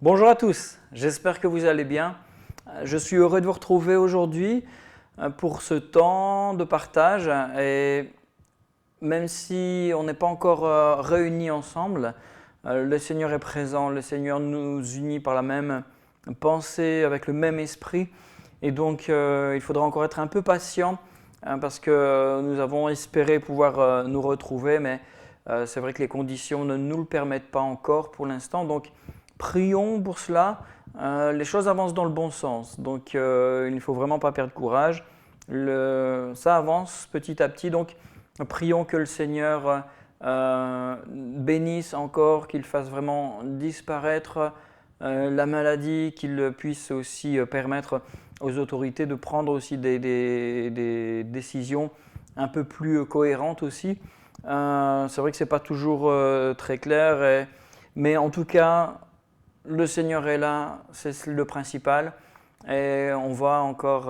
Bonjour à tous, j'espère que vous allez bien. Je suis heureux de vous retrouver aujourd'hui pour ce temps de partage et même si on n'est pas encore réunis ensemble, le Seigneur est présent, le Seigneur nous unit par la même pensée, avec le même esprit et donc il faudra encore être un peu patient parce que nous avons espéré pouvoir nous retrouver mais c'est vrai que les conditions ne nous le permettent pas encore pour l'instant, donc prions pour cela. Les choses avancent dans le bon sens, donc il ne faut vraiment pas perdre courage. Ça avance petit à petit, donc prions que le Seigneur bénisse encore, qu'il fasse vraiment disparaître la maladie, qu'il puisse aussi permettre aux autorités de prendre aussi des décisions un peu plus cohérentes aussi. C'est vrai que ce n'est pas toujours très clair, mais en tout cas, le Seigneur est là, c'est le principal. Et on va encore,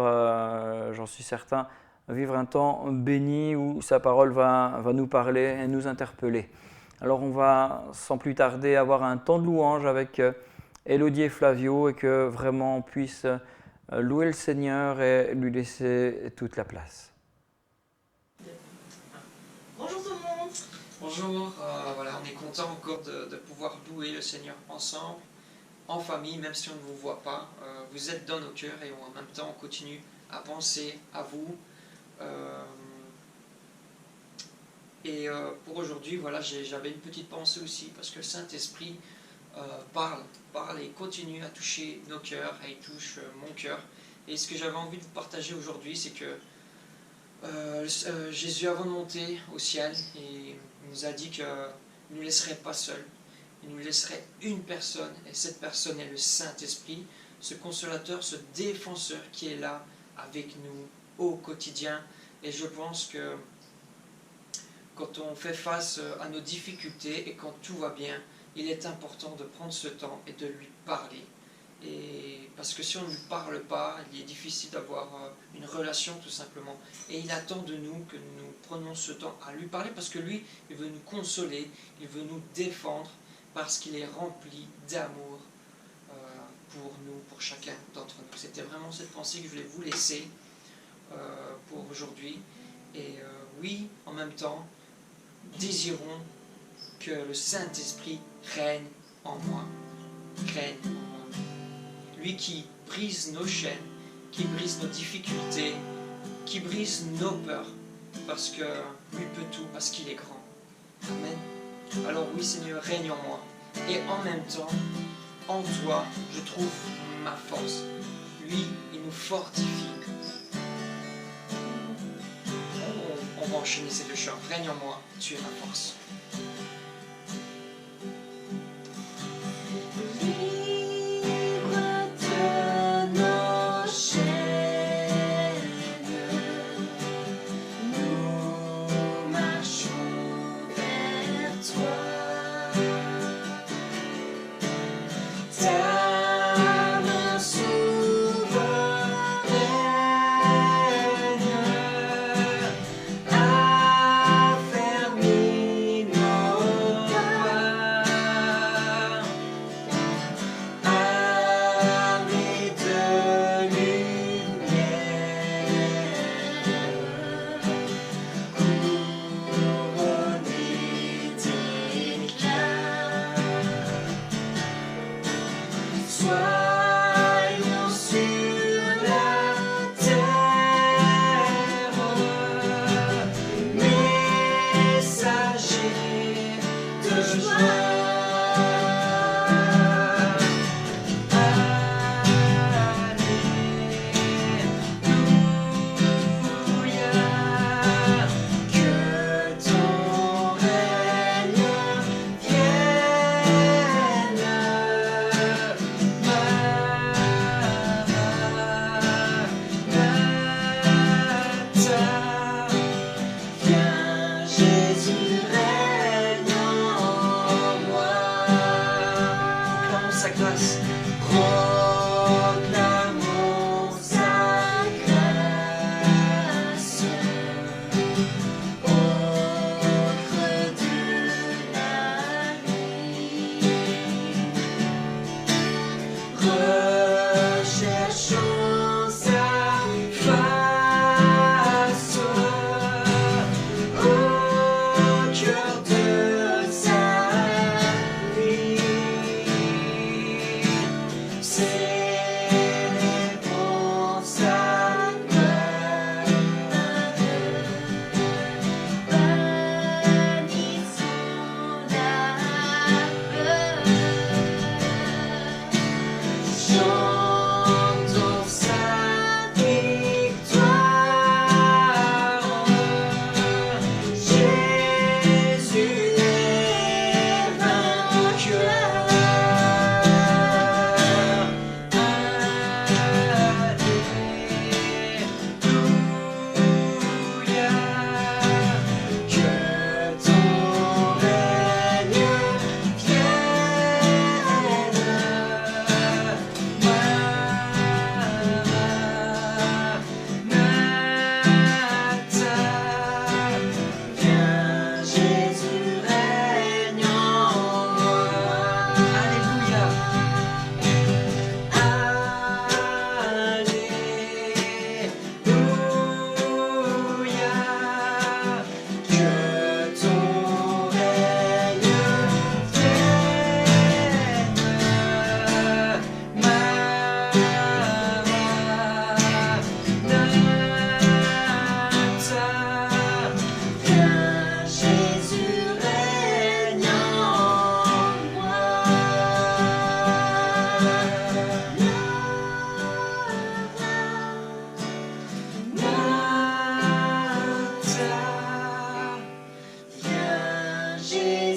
j'en suis certain, vivre un temps béni où sa parole va nous parler et nous interpeller. Alors on va sans plus tarder avoir un temps de louange avec Élodie et Flavio et que vraiment on puisse louer le Seigneur et lui laisser toute la place. Bonjour tout le monde. Bonjour, voilà, on est content encore de pouvoir louer le Seigneur ensemble, en famille, même si on ne vous voit pas. Vous êtes dans nos cœurs et en même temps on continue à penser à vous. Pour aujourd'hui, voilà, j'avais une petite pensée aussi parce que le Saint-Esprit parle et continue à toucher nos cœurs et il touche mon cœur. Et ce que j'avais envie de vous partager aujourd'hui, c'est que Jésus, avant de monter au ciel, il nous a dit qu'il ne nous laisserait pas seuls. Il nous laisserait une personne, et cette personne est le Saint-Esprit, ce consolateur, ce défenseur qui est là avec nous au quotidien. Et je pense que quand on fait face à nos difficultés et quand tout va bien, il est important de prendre ce temps et de lui parler. Et parce que si on ne lui parle pas, il est difficile d'avoir une relation tout simplement. Et il attend de nous que nous prenions ce temps à lui parler parce que lui, il veut nous consoler, il veut nous défendre parce qu'il est rempli d'amour pour nous, pour chacun d'entre nous. C'était vraiment cette pensée que je voulais vous laisser pour aujourd'hui. Et oui, en même temps, désirons que le Saint-Esprit règne en moi. Règne en moi. Lui qui brise nos chaînes, qui brise nos difficultés, qui brise nos peurs, parce que lui peut tout, parce qu'il est grand. Amen. Alors oui Seigneur, règne en moi. Et en même temps, en toi, je trouve ma force. Lui, il nous fortifie. On va enchaîner ces deux chants. Règne en moi, tu es ma force.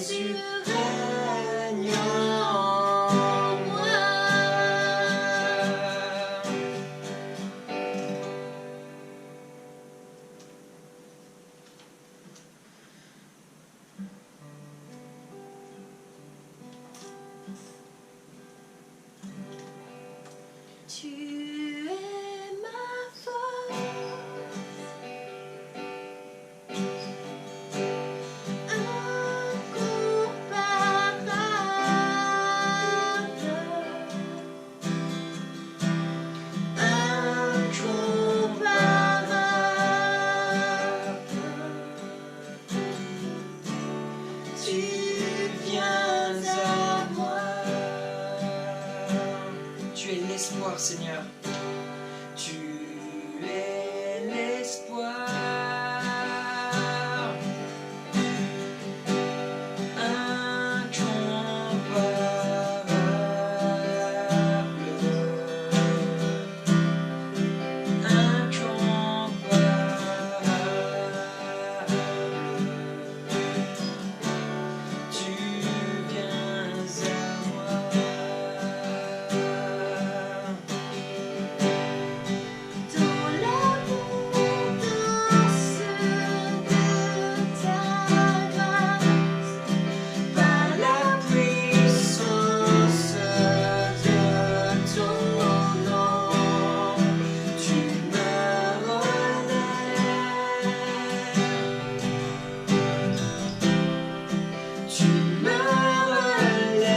Jésus règne en moi. Tu es ma force, Tu viens à moi. Tu es l'espoir, Seigneur. Tu es l'espoir. dans l'abondance de ta grâce, Par la puissance de ton nom, tu me relèves. Tu me relèves.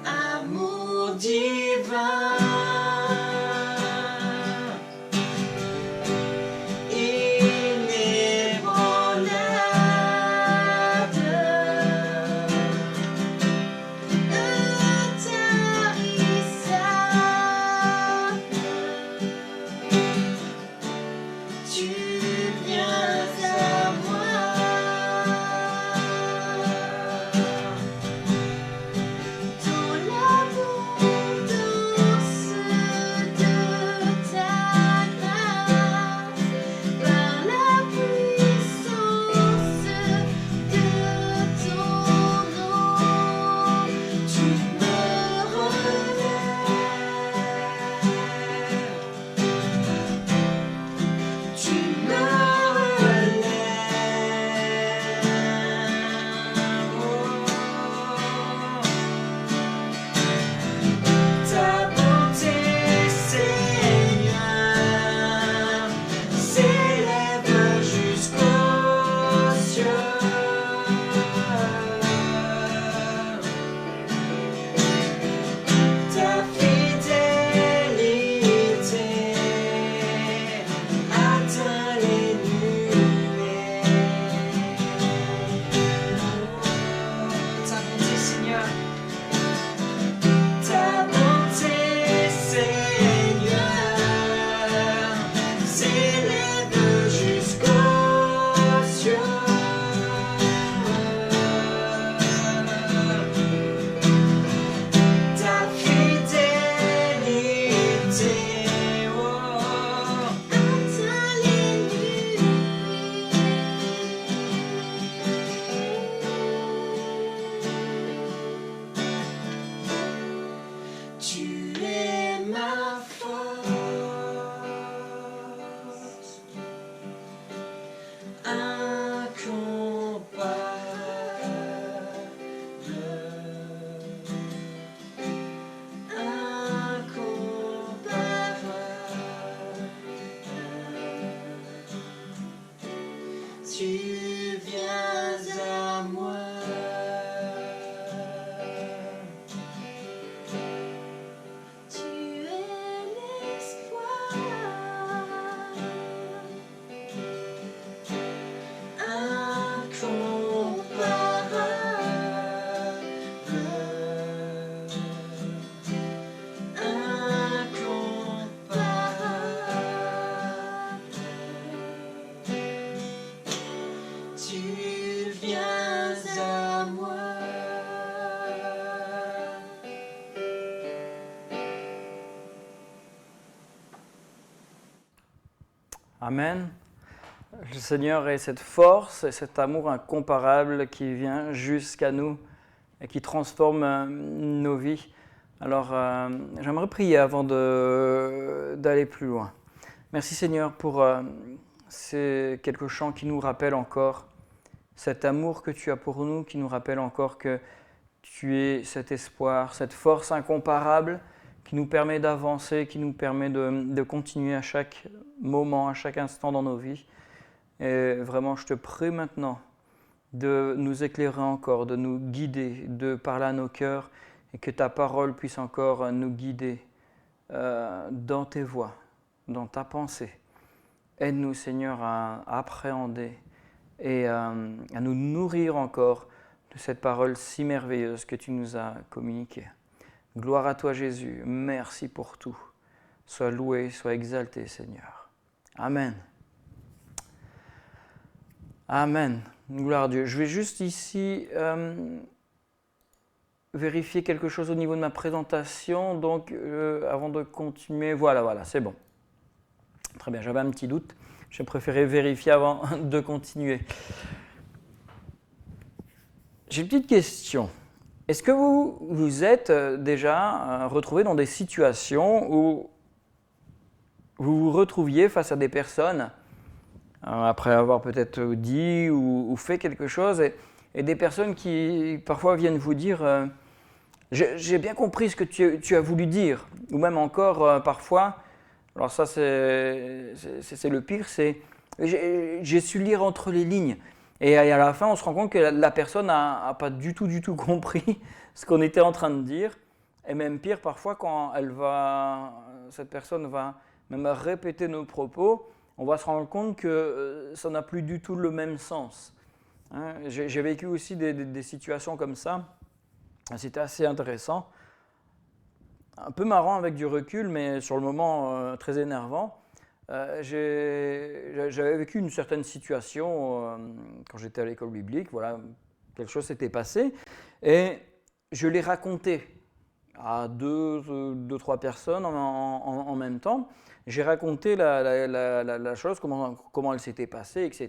Amour divin, tu viens à moi. dans l'abondance de ta grâce, par la puissance de ton nom, Tu me relèves. Tu me relèves. Ta bonté, Seigneur, s'élève jusqu'aux cieux. Ta fidélité atteint les nuées. Ta bonté, Seigneur. Ta bonté, Seigneur, s'élève jusqu'aux cieux. Ta fidélité, atteint les tu es ma force, incomparable. Tu viens à moi. Tu es l'espoir, incomparable. Tu viens à moi. Amen. Le Seigneur est cette force et cet amour incomparable qui vient jusqu'à nous et qui transforme nos vies. Alors, j'aimerais prier avant d'aller plus loin. Merci Seigneur pour ces quelques chants qui nous rappellent encore cet amour que tu as pour nous, qui nous rappelle encore que tu es cet espoir, cette force incomparable qui nous permet d'avancer, qui nous permet de continuer à chaque moment, à chaque instant dans nos vies. Et vraiment, je te prie maintenant de nous éclairer encore, de nous guider, de parler à nos cœurs et que ta parole puisse encore nous guider dans tes voies, dans ta pensée. Aide-nous, Seigneur, à appréhender et à nous nourrir encore de cette parole si merveilleuse que tu nous as communiquée. Gloire à toi, Jésus. Merci pour tout. Sois loué, sois exalté, Seigneur. Amen. Amen. Gloire à Dieu. Je vais juste ici vérifier quelque chose au niveau de ma présentation. Donc, avant de continuer, voilà, c'est bon. Très bien, j'avais un petit doute. J'ai préféré vérifier avant de continuer. J'ai une petite question. Est-ce que vous vous êtes déjà retrouvé dans des situations où vous vous retrouviez face à des personnes après avoir peut-être dit ou fait quelque chose et des personnes qui parfois viennent vous dire j'ai bien compris ce que tu as voulu dire, ou même encore parfois, alors ça c'est le pire, c'est j'ai su lire entre les lignes. Et à la fin, on se rend compte que la personne n'a pas du tout compris ce qu'on était en train de dire. Et même pire, parfois, quand cette personne va même répéter nos propos, on va se rendre compte que ça n'a plus du tout le même sens. Hein, j'ai vécu aussi des situations comme ça. C'était assez intéressant. Un peu marrant avec du recul, mais sur le moment très énervant. J'avais vécu une certaine situation quand j'étais à l'école biblique, voilà, quelque chose s'était passé et je l'ai raconté à deux, trois personnes en même temps. J'ai raconté la chose, comment elle s'était passée, etc.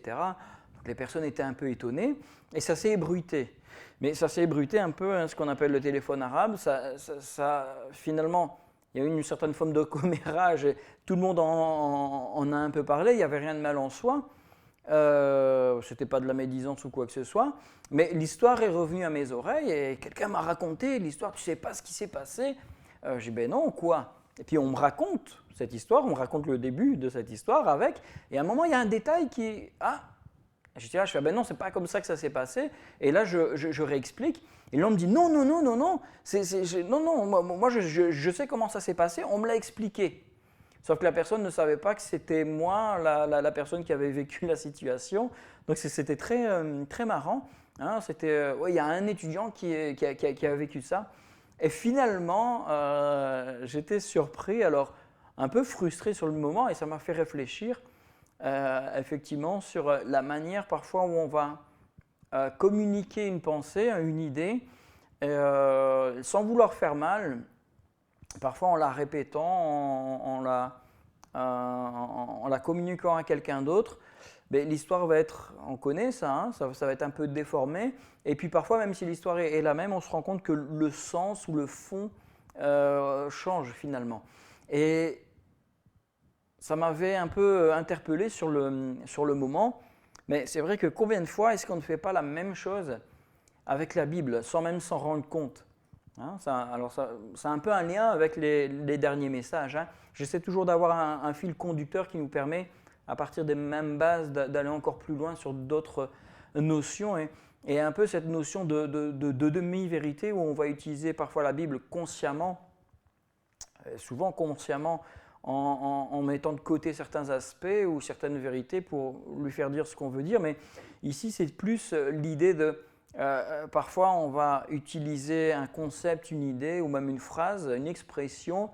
Donc, les personnes étaient un peu étonnées et ça s'est ébruité. Mais ça s'est ébruité un peu, ce qu'on appelle le téléphone arabe. Finalement, il y a eu une certaine forme de commérage et tout le monde en a un peu parlé, il n'y avait rien de mal en soi, c'était pas de la médisance ou quoi que ce soit, mais l'histoire est revenue à mes oreilles et quelqu'un m'a raconté l'histoire, tu sais pas ce qui s'est passé. J'ai dit ben non, quoi. Et puis on me raconte cette histoire, on me raconte le début de cette histoire avec, et à un moment il y a un détail qui... J'étais là, je fais ben non, c'est pas comme ça que ça s'est passé, et là je réexplique. Et l'homme me dit non, moi je sais comment ça s'est passé, on me l'a expliqué. Sauf que la personne ne savait pas que c'était moi, la personne qui avait vécu la situation. Donc c'était très marrant. Hein, il y a un étudiant qui a vécu ça. Et finalement, j'étais surpris, alors un peu frustré sur le moment, et ça m'a fait réfléchir effectivement sur la manière parfois où on va communiquer une pensée, une idée, sans vouloir faire mal, parfois en la répétant, en la communiquant à quelqu'un d'autre. Mais l'histoire va être, on connaît ça, hein, ça va être un peu déformé. Et puis parfois, même si l'histoire est la même, on se rend compte que le sens ou le fond change finalement. Et ça m'avait un peu interpellé sur le moment. Mais c'est vrai que combien de fois est-ce qu'on ne fait pas la même chose avec la Bible, sans même s'en rendre compte, hein, ça a un peu un lien avec les derniers messages. Hein. J'essaie toujours d'avoir un fil conducteur qui nous permet, à partir des mêmes bases, d'aller encore plus loin sur d'autres notions. Et un peu cette notion de demi-vérité où on va utiliser parfois la Bible consciemment, souvent consciemment, en mettant de côté certains aspects ou certaines vérités pour lui faire dire ce qu'on veut dire. Mais ici, c'est plus l'idée de... parfois, on va utiliser un concept, une idée ou même une phrase, une expression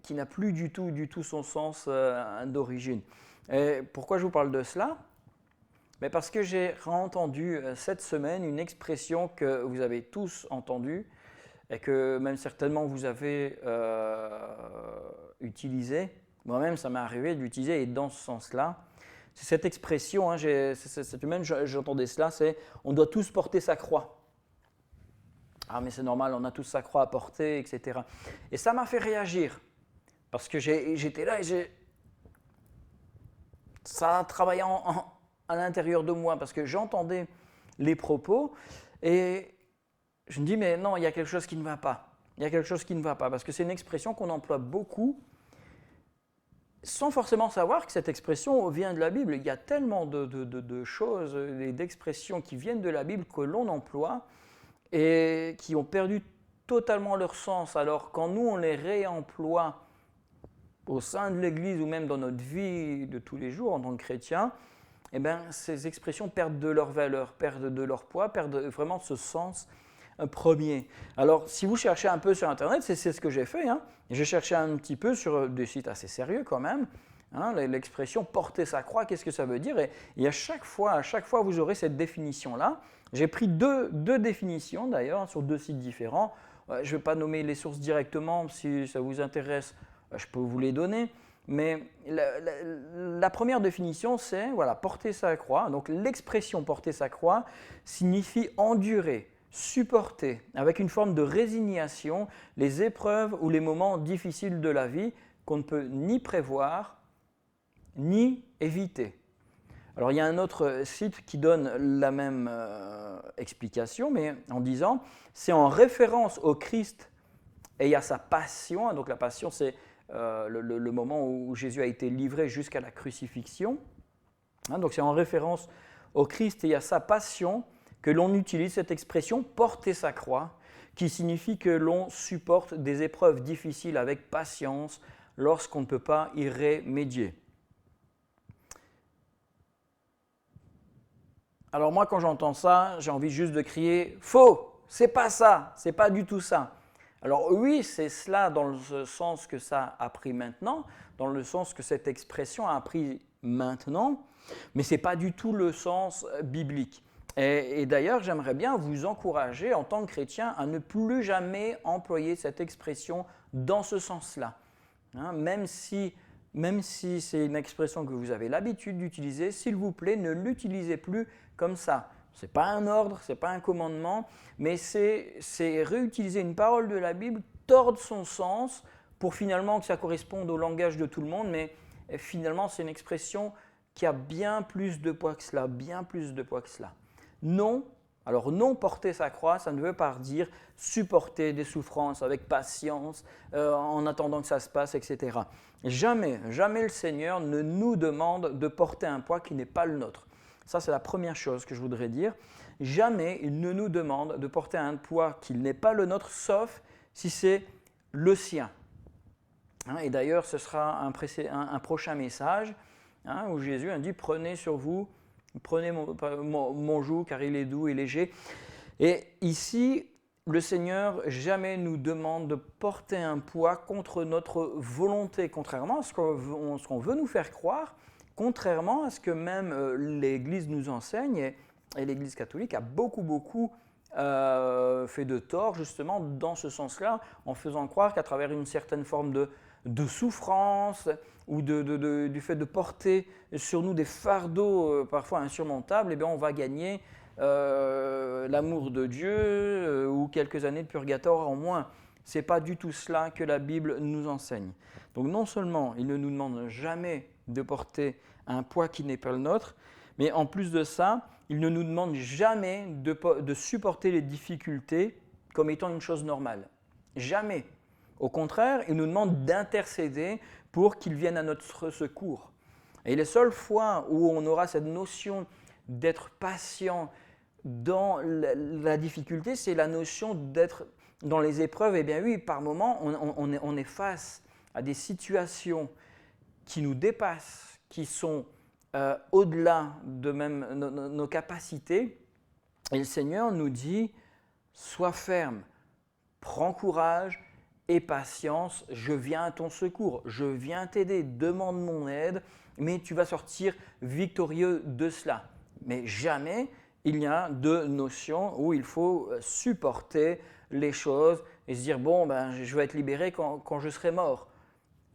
qui n'a plus du tout son sens d'origine. Et pourquoi je vous parle de cela ? Mais parce que j'ai entendu cette semaine une expression que vous avez tous entendue et que même certainement vous avez utilisée Moi-même, ça m'est arrivé de l'utiliser et dans ce sens-là. C'est cette expression, hein, même j'entendais cela, c'est « on doit tous porter sa croix ». Ah mais c'est normal, on a tous sa croix à porter, etc. Et ça m'a fait réagir, parce que j'étais là et ça a travaillé à l'intérieur de moi, parce que j'entendais les propos et je me dis mais non, il y a quelque chose qui ne va pas. Il y a quelque chose qui ne va pas, parce que c'est une expression qu'on emploie beaucoup, sans forcément savoir que cette expression vient de la Bible. Il y a tellement de choses et d'expressions qui viennent de la Bible que l'on emploie et qui ont perdu totalement leur sens. Alors quand nous, on les réemploie au sein de l'Église ou même dans notre vie de tous les jours en tant que chrétien, eh bien, ces expressions perdent de leur valeur, perdent de leur poids, perdent vraiment ce sens premier. Alors, si vous cherchez un peu sur Internet, c'est ce que j'ai fait. Hein. J'ai cherché un petit peu sur des sites assez sérieux quand même. Hein, l'expression « porter sa croix », qu'est-ce que ça veut dire? Et à chaque fois, vous aurez cette définition-là. J'ai pris deux définitions d'ailleurs sur deux sites différents. Je ne vais pas nommer les sources directement, si ça vous intéresse, je peux vous les donner. Mais la première définition, c'est voilà, porter sa croix. Donc l'expression porter sa croix signifie endurer, supporter, avec une forme de résignation, les épreuves ou les moments difficiles de la vie qu'on ne peut ni prévoir, ni éviter. Alors il y a un autre site qui donne la même explication, mais en disant c'est en référence au Christ et à sa passion. Donc la passion, c'est le moment où Jésus a été livré jusqu'à la crucifixion. Hein, donc c'est en référence au Christ et à sa passion que l'on utilise cette expression « porter sa croix », qui signifie que l'on supporte des épreuves difficiles avec patience lorsqu'on ne peut pas y remédier. Alors moi, quand j'entends ça, j'ai envie juste de crier « Faux! C'est pas ça! C'est pas du tout ça !» Alors oui, c'est cela dans le sens que ça a pris maintenant, dans le sens que cette expression a pris maintenant, mais ce n'est pas du tout le sens biblique. Et d'ailleurs, j'aimerais bien vous encourager en tant que chrétien à ne plus jamais employer cette expression dans ce sens-là. Hein, même si c'est une expression que vous avez l'habitude d'utiliser, s'il vous plaît, ne l'utilisez plus comme ça. Ce n'est pas un ordre, ce n'est pas un commandement, mais c'est réutiliser une parole de la Bible, tordre son sens pour finalement que ça corresponde au langage de tout le monde, mais finalement c'est une expression qui a bien plus de poids que cela, bien plus de poids que cela. Non, alors non porter sa croix, ça ne veut pas dire supporter des souffrances avec patience, en attendant que ça se passe, etc. Jamais, jamais le Seigneur ne nous demande de porter un poids qui n'est pas le nôtre. Ça, c'est la première chose que je voudrais dire. Jamais il ne nous demande de porter un poids qui n'est pas le nôtre, sauf si c'est le sien. Hein, et d'ailleurs, ce sera un prochain message où Jésus a dit « Prenez sur vous, prenez mon joug car il est doux et léger ». Et ici, le Seigneur jamais nous demande de porter un poids contre notre volonté, contrairement à ce qu'on veut nous faire croire, contrairement à ce que même l'Église nous enseigne, et l'Église catholique a beaucoup fait de tort justement dans ce sens-là, en faisant croire qu'à travers une certaine forme de souffrance ou du fait de porter sur nous des fardeaux parfois insurmontables, eh bien on va gagner l'amour de Dieu ou quelques années de purgatoire en moins. Ce n'est pas du tout cela que la Bible nous enseigne. Donc non seulement il ne nous demande jamais de porter un poids qui n'est pas le nôtre, mais en plus de ça, il ne nous demande jamais de supporter les difficultés comme étant une chose normale. Jamais. Au contraire, il nous demande d'intercéder pour qu'il vienne à notre secours. Et les seules fois où on aura cette notion d'être patient dans la difficulté, c'est la notion d'être dans les épreuves. Eh bien oui, par moments, on est face à des situations qui nous dépassent, qui sont au-delà de même nos capacités. Et le Seigneur nous dit, sois ferme, prends courage et patience, je viens à ton secours, je viens t'aider, demande mon aide, mais tu vas sortir victorieux de cela. Mais jamais il y a de notion où il faut supporter les choses et se dire, bon, ben, je vais être libéré quand je serai mort.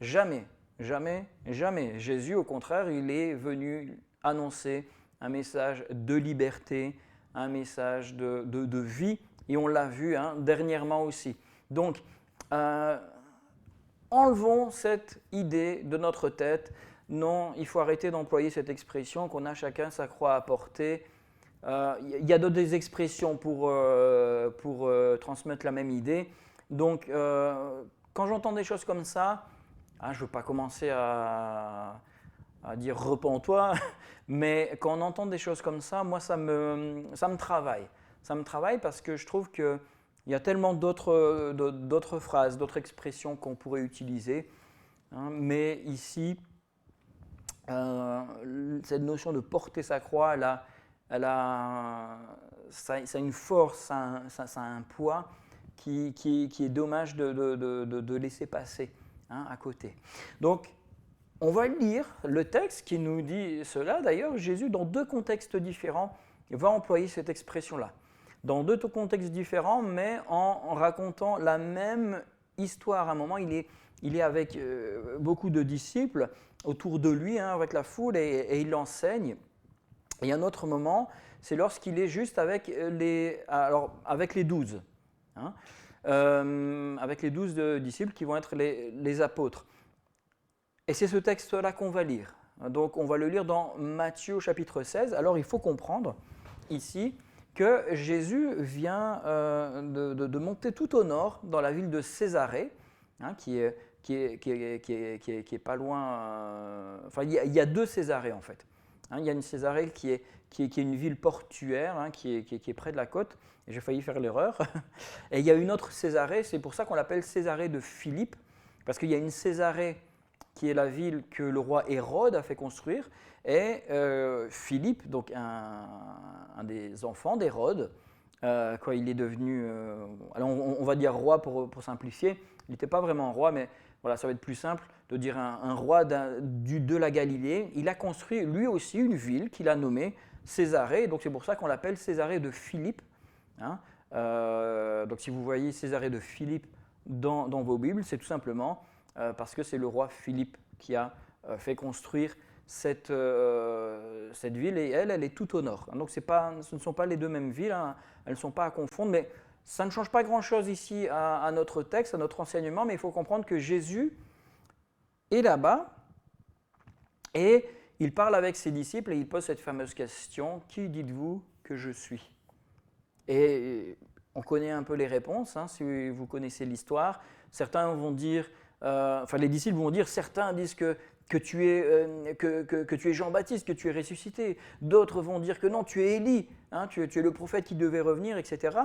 Jamais. Jamais, jamais. Jésus, au contraire, il est venu annoncer un message de liberté, un message de vie, et on l'a vu dernièrement aussi. Donc, enlevons cette idée de notre tête. Non, il faut arrêter d'employer cette expression qu'on a chacun sa croix à porter. Il y a d'autres expressions pour transmettre la même idée. Donc, quand j'entends des choses comme ça, je ne veux pas commencer à dire « repens-toi », mais quand on entend des choses comme ça, moi, ça me travaille. Ça me travaille parce que je trouve qu'il y a tellement d'autres phrases, d'autres expressions qu'on pourrait utiliser. Mais ici, cette notion de porter sa croix, ça a une force, ça a un poids qui est dommage de laisser passer à côté. Donc, on va lire le texte qui nous dit cela. D'ailleurs, Jésus, dans deux contextes différents, va employer cette expression-là. Dans deux contextes différents, mais en racontant la même histoire. À un moment, il est avec beaucoup de disciples autour de lui, avec la foule, et il enseigne. Et un autre moment, c'est lorsqu'il est juste avec les 12. Avec les 12 disciples qui vont être les apôtres. Et c'est ce texte-là qu'on va lire. Donc on va le lire dans Matthieu au chapitre 16. Alors il faut comprendre ici que Jésus vient de monter tout au nord dans la ville de Césarée, qui est pas loin. Enfin, il y a deux Césarées en fait. Il y a une Césarée qui est une ville portuaire, qui est près de la côte, et j'ai failli faire l'erreur. Et il y a une autre Césarée, c'est pour ça qu'on l'appelle Césarée de Philippe, parce qu'il y a une Césarée qui est la ville que le roi Hérode a fait construire, et Philippe, donc un des enfants d'Hérode, quand il est devenu, alors on va dire roi pour simplifier, il n'était pas vraiment roi, mais voilà, ça va être plus simple de dire un roi de la Galilée. Il a construit lui aussi une ville qu'il a nommée Césarée, donc c'est pour ça qu'on l'appelle Césarée de Philippe. Donc si vous voyez Césarée de Philippe dans vos Bibles, c'est tout simplement parce que c'est le roi Philippe qui a fait construire cette ville, et elle est tout au nord. Donc ce ne sont pas les deux mêmes villes, elles ne sont pas à confondre, mais ça ne change pas grand-chose ici à notre texte, à notre enseignement, mais il faut comprendre que Jésus est là-bas et il parle avec ses disciples et il pose cette fameuse question « Qui dites-vous que je suis ?» Et on connaît un peu les réponses, si vous connaissez l'histoire. Certains vont dire, les disciples vont dire, certains disent que tu es Jean-Baptiste, que tu es ressuscité. D'autres vont dire que non, tu es Élie, tu es le prophète qui devait revenir, etc.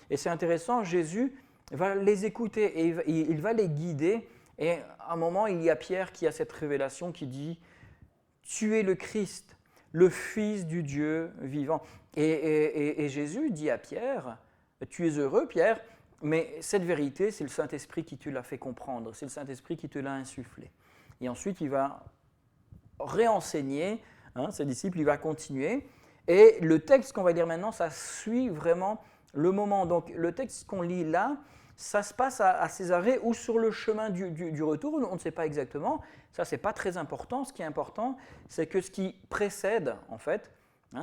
Et c'est intéressant, Jésus va les écouter et il va les guider. Et à un moment, il y a Pierre qui a cette révélation qui dit « Tu es le Christ, le Fils du Dieu vivant. » Et Jésus dit à Pierre « Tu es heureux, Pierre, mais cette vérité, c'est le Saint-Esprit qui te l'a fait comprendre, c'est le Saint-Esprit qui te l'a insufflé. » Et ensuite, il va réenseigner ses disciples, il va continuer. Et le texte qu'on va lire maintenant, ça suit vraiment le moment. Donc le texte qu'on lit là, ça se passe à Césarée ou sur le chemin du retour, on ne sait pas exactement. Ça, ce n'est pas très important. Ce qui est important, c'est que ce qui précède, en fait,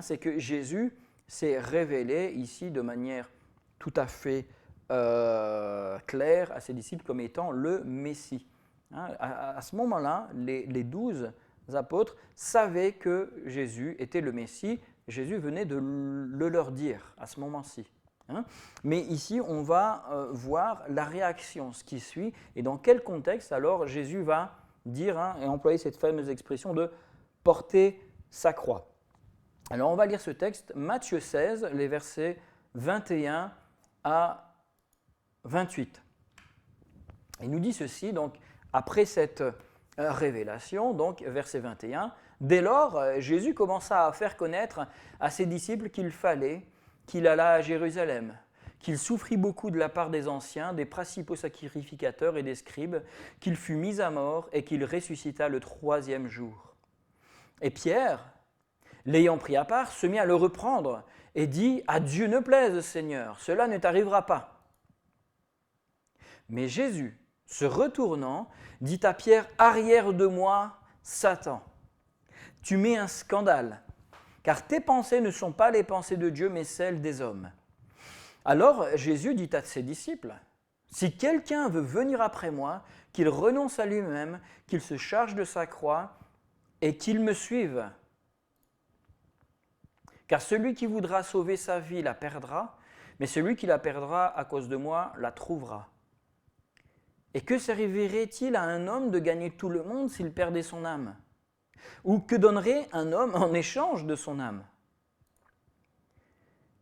c'est que Jésus s'est révélé ici de manière tout à fait claire à ses disciples comme étant le Messie. À ce moment-là, les 12 apôtres savaient que Jésus était le Messie. Jésus venait de le leur dire à ce moment-ci. Mais ici, on va voir la réaction, ce qui suit, et dans quel contexte alors Jésus va dire et employer cette fameuse expression de porter sa croix. Alors on va lire ce texte, Matthieu 16, les versets 21 à 28. Il nous dit ceci, donc après cette révélation, donc verset 21, « Dès lors, Jésus commença à faire connaître à ses disciples qu'il fallait qu'il allât à Jérusalem, qu'il souffrit beaucoup de la part des anciens, des principaux sacrificateurs et des scribes, qu'il fut mis à mort et qu'il ressuscita le 3e jour. Et Pierre, l'ayant pris à part, se mit à le reprendre et dit « À Dieu ne plaise, Seigneur, cela ne t'arrivera pas. » Mais Jésus, se retournant, dit à Pierre, « Arrière de moi, Satan, tu mets un scandale, car tes pensées ne sont pas les pensées de Dieu, mais celles des hommes. » Alors Jésus dit à ses disciples, « Si quelqu'un veut venir après moi, qu'il renonce à lui-même, qu'il se charge de sa croix et qu'il me suive. Car celui qui voudra sauver sa vie la perdra, mais celui qui la perdra à cause de moi la trouvera. Et que servirait-il à un homme de gagner tout le monde s'il perdait son âme? Ou que donnerait un homme en échange de son âme?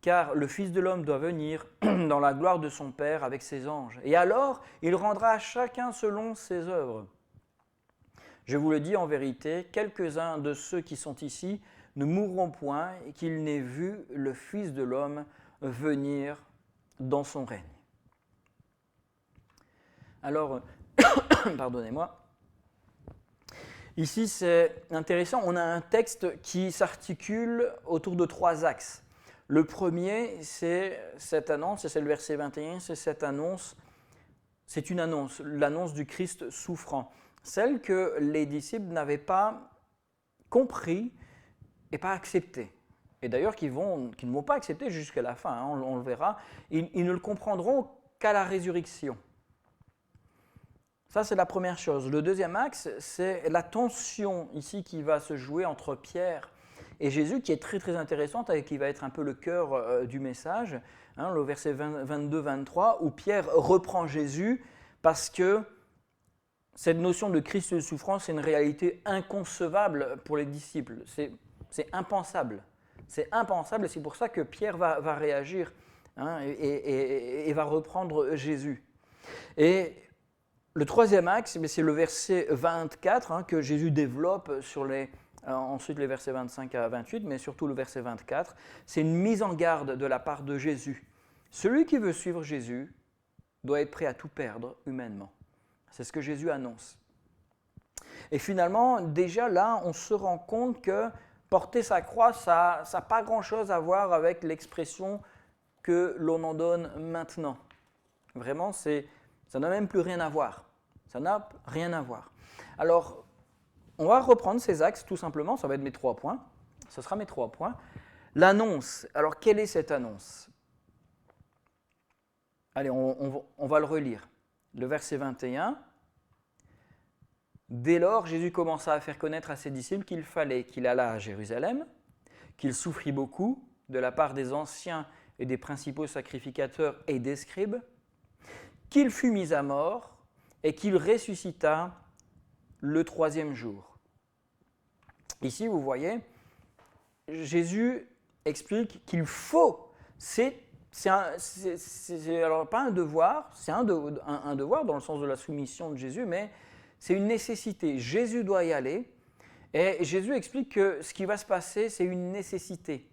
Car le Fils de l'homme doit venir dans la gloire de son Père avec ses anges. Et alors, il rendra à chacun selon ses œuvres. Je vous le dis en vérité, quelques-uns de ceux qui sont ici ne mourront point et qu'ils n'aient vu le Fils de l'homme venir dans son règne. » Alors, pardonnez-moi, ici c'est intéressant, on a un texte qui s'articule autour de 3 axes. Le premier, c'est cette annonce, et c'est le verset 21, c'est cette annonce, c'est une annonce, l'annonce du Christ souffrant, celle que les disciples n'avaient pas compris et pas acceptée. Et d'ailleurs, qu'ils ne vont pas accepter jusqu'à la fin, hein, on le verra, ils ne le comprendront qu'à la résurrection. Ça, c'est la première chose. Le deuxième axe, c'est la tension ici qui va se jouer entre Pierre et Jésus, qui est très très intéressante et qui va être un peu le cœur du message, hein, le verset 22-23, où Pierre reprend Jésus parce que cette notion de Christ de souffrance, c'est une réalité inconcevable pour les disciples. C'est impensable. C'est impensable et c'est pour ça que Pierre va réagir, hein, et va reprendre Jésus. Et le troisième axe, c'est le verset 24, hein, que Jésus développe sur ensuite les versets 25 à 28, mais surtout le verset 24. C'est une mise en garde de la part de Jésus. Celui qui veut suivre Jésus doit être prêt à tout perdre humainement. C'est ce que Jésus annonce. Et finalement, déjà là, on se rend compte que porter sa croix, ça n'a pas grand-chose à voir avec l'expression que l'on en donne maintenant. Vraiment, ça n'a même plus rien à voir. Ça n'a rien à voir. Alors, on va reprendre ces axes tout simplement, ça va être mes 3 points. Ce sera mes 3 points. L'annonce. Alors, quelle est cette annonce? Allez, on va le relire. Le verset 21. Dès lors, Jésus commença à faire connaître à ses disciples qu'il fallait qu'il allât à Jérusalem, qu'il souffrit beaucoup de la part des anciens et des principaux sacrificateurs et des scribes, qu'il fut mis à mort et qu'il ressuscita le 3e jour. Ici, vous voyez, Jésus explique qu'il faut, alors pas un devoir, c'est un devoir dans le sens de la soumission de Jésus, mais c'est une nécessité. Jésus doit y aller et Jésus explique que ce qui va se passer, c'est une nécessité.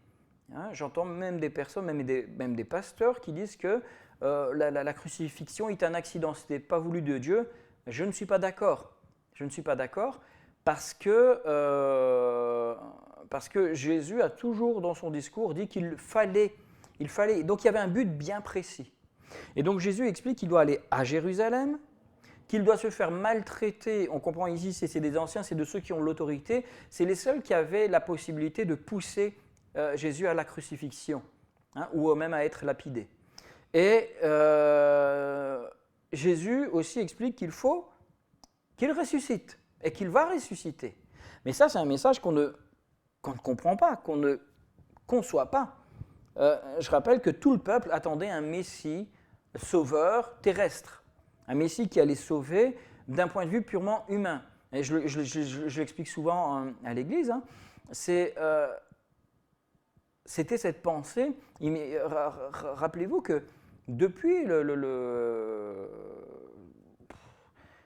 Hein, j'entends même des personnes, même des pasteurs qui disent que la crucifixion est un accident, ce n'était pas voulu de Dieu. Je ne suis pas d'accord. Je ne suis pas d'accord parce que Jésus a toujours dans son discours dit qu'il fallait. Donc il y avait un but bien précis. Et donc Jésus explique qu'il doit aller à Jérusalem, qu'il doit se faire maltraiter. On comprend ici, c'est des anciens, c'est de ceux qui ont l'autorité. C'est les seuls qui avaient la possibilité de pousser Jésus à la crucifixion, hein, ou même à être lapidé. Et Jésus aussi explique qu'il faut qu'il ressuscite et qu'il va ressusciter. Mais ça, c'est un message qu'on ne comprend pas, qu'on ne conçoit pas. Je rappelle que tout le peuple attendait un Messie sauveur terrestre, un Messie qui allait sauver d'un point de vue purement humain. Et je l'explique souvent à l'Église, hein, c'était cette pensée. Rappelez-vous que depuis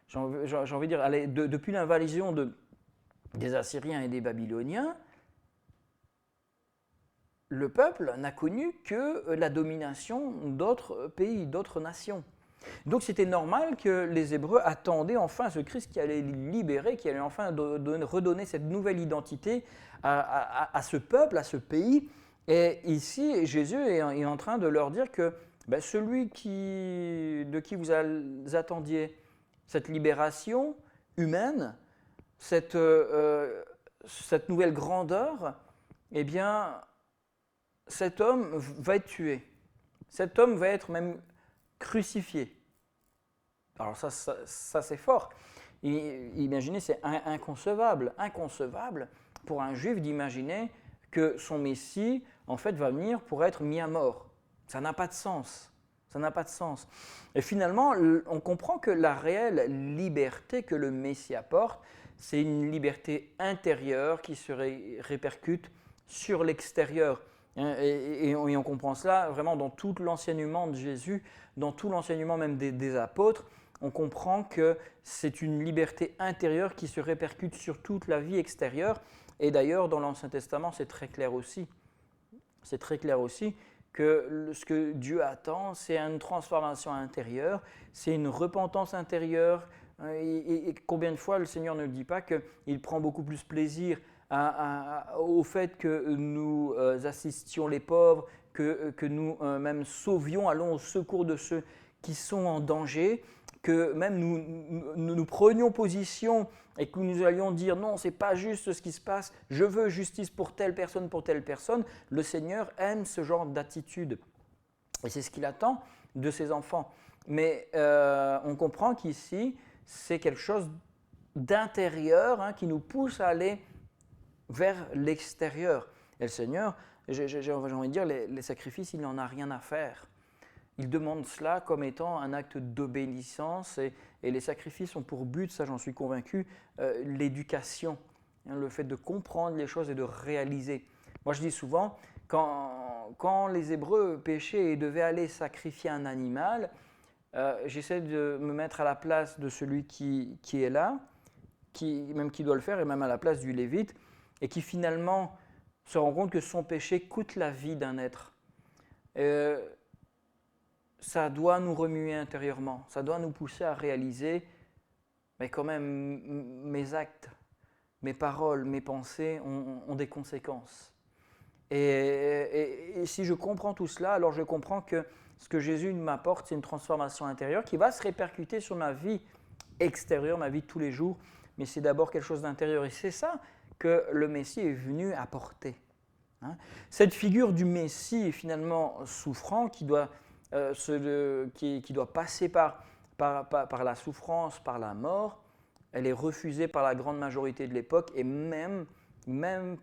j'ai envie de dire, allez, depuis l'invasion des Assyriens et des Babyloniens, le peuple n'a connu que la domination d'autres pays, d'autres nations. Donc c'était normal que les Hébreux attendaient enfin ce Christ qui allait les libérer, qui allait enfin redonner cette nouvelle identité à ce peuple, à ce pays. Et ici, Jésus est en train de leur dire que celui de qui vous attendiez cette libération humaine, cette nouvelle grandeur, eh bien, cet homme va être tué. Cet homme va être même crucifié. Alors ça c'est fort. Imaginez, c'est inconcevable pour un juif d'imaginer que son Messie, en fait, va venir pour être mis à mort. Ça n'a pas de sens. Ça n'a pas de sens. Et finalement, on comprend que la réelle liberté que le Messie apporte, c'est une liberté intérieure qui se répercute sur l'extérieur. Et on comprend cela vraiment dans tout l'enseignement de Jésus, dans tout l'enseignement même des apôtres. On comprend que c'est une liberté intérieure qui se répercute sur toute la vie extérieure. Et d'ailleurs, dans l'Ancien Testament, c'est très clair aussi. C'est très clair aussi que ce que Dieu attend, c'est une transformation intérieure, c'est une repentance intérieure. Et combien de fois le Seigneur ne dit pas qu'il prend beaucoup plus plaisir au fait que nous assistions les pauvres, que nous même sauvions, allons au secours de ceux qui sont en danger, que même nous prenions position et que nous allions dire non, c'est pas juste ce qui se passe, je veux justice pour telle personne, le Seigneur aime ce genre d'attitude. Et c'est ce qu'il attend de ses enfants. Mais on comprend qu'ici, c'est quelque chose d'intérieur qui nous pousse à aller vers l'extérieur. Et le Seigneur, j'ai envie de dire, les sacrifices, il n'en a rien à faire. Il demande cela comme étant un acte d'obéissance et les sacrifices ont pour but, ça j'en suis convaincu, l'éducation, le fait de comprendre les choses et de réaliser. Moi je dis souvent, quand les Hébreux péchaient et devaient aller sacrifier un animal, j'essaie de me mettre à la place de celui qui est là, qui doit le faire, et même à la place du Lévite, et qui finalement se rend compte que son péché coûte la vie d'un être. Ça doit nous remuer intérieurement, ça doit nous pousser à réaliser, mais quand même, mes actes, mes paroles, mes pensées ont des conséquences. Et si je comprends tout cela, alors je comprends que ce que Jésus m'apporte, c'est une transformation intérieure qui va se répercuter sur ma vie extérieure, ma vie de tous les jours, mais c'est d'abord quelque chose d'intérieur. Et c'est ça que le Messie est venu apporter. Cette figure du Messie finalement souffrant qui doit passer par la souffrance, par la mort, elle est refusée par la grande majorité de l'époque et même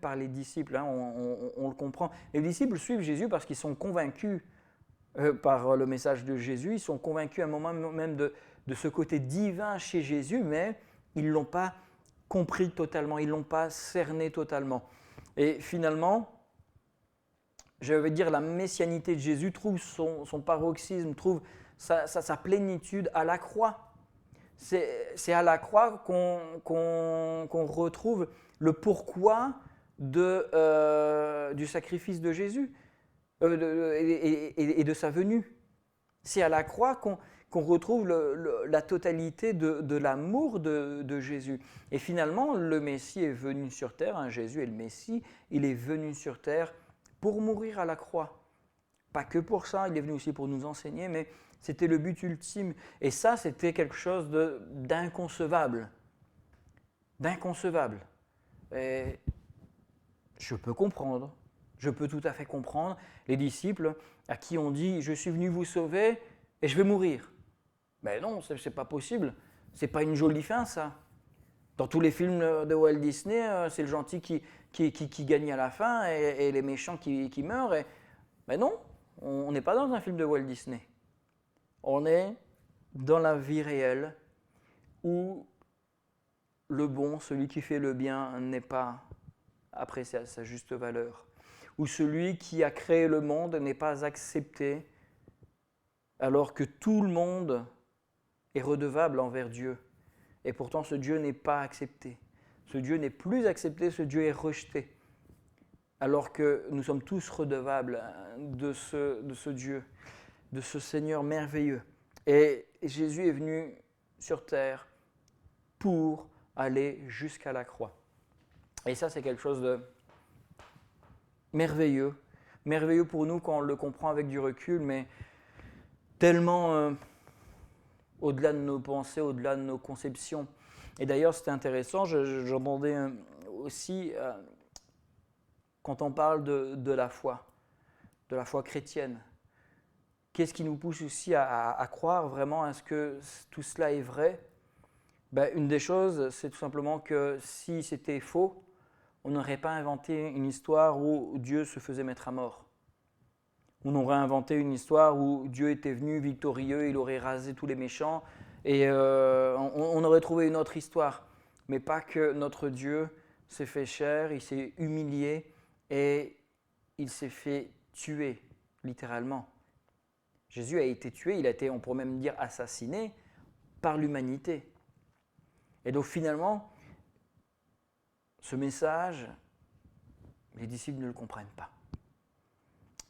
par les disciples, on le comprend. Les disciples suivent Jésus parce qu'ils sont convaincus par le message de Jésus, ils sont convaincus à un moment même de ce côté divin chez Jésus, mais ils ne l'ont pas compris totalement, ils ne l'ont pas cerné totalement. Et finalement, je vais dire, la messianité de Jésus trouve son paroxysme, trouve sa plénitude à la croix. C'est à la croix qu'on retrouve le pourquoi du sacrifice de Jésus et de sa venue. C'est à la croix qu'on retrouve la totalité de l'amour de Jésus. Et finalement, le Messie est venu sur terre, Jésus est le Messie, il est venu sur terre pour mourir à la croix. Pas que pour ça, il est venu aussi pour nous enseigner, mais c'était le but ultime. Et ça, c'était quelque chose d'inconcevable. D'inconcevable. Et je peux comprendre, je peux tout à fait comprendre les disciples à qui on dit « Je suis venu vous sauver et je vais mourir ». Mais non, c'est pas possible. C'est pas une jolie fin, ça. Dans tous les films de Walt Disney, c'est le gentil qui gagne à la fin et les méchants qui meurent. Mais non, on n'est pas dans un film de Walt Disney. On est dans la vie réelle où le bon, celui qui fait le bien, n'est pas apprécié à sa juste valeur. Où celui qui a créé le monde n'est pas accepté alors que tout le monde est redevable envers Dieu. Et pourtant, ce Dieu n'est pas accepté. Ce Dieu n'est plus accepté, ce Dieu est rejeté. Alors que nous sommes tous redevables de ce Dieu, de ce Seigneur merveilleux. Et Jésus est venu sur terre pour aller jusqu'à la croix. Et ça, c'est quelque chose de merveilleux. Merveilleux pour nous quand on le comprend avec du recul, mais tellement au-delà de nos pensées, au-delà de nos conceptions. Et d'ailleurs, c'était intéressant, j'entendais aussi, quand on parle de la foi chrétienne, qu'est-ce qui nous pousse aussi à croire vraiment à ce que tout cela est vrai? Une des choses, c'est tout simplement que si c'était faux, on n'aurait pas inventé une histoire où Dieu se faisait mettre à mort. On aurait inventé une histoire où Dieu était venu victorieux, il aurait rasé tous les méchants, et on aurait trouvé une autre histoire. Mais pas que notre Dieu s'est fait chair, il s'est humilié et il s'est fait tuer, littéralement. Jésus a été tué, il a été, on pourrait même dire, assassiné par l'humanité. Et donc finalement, ce message, les disciples ne le comprennent pas.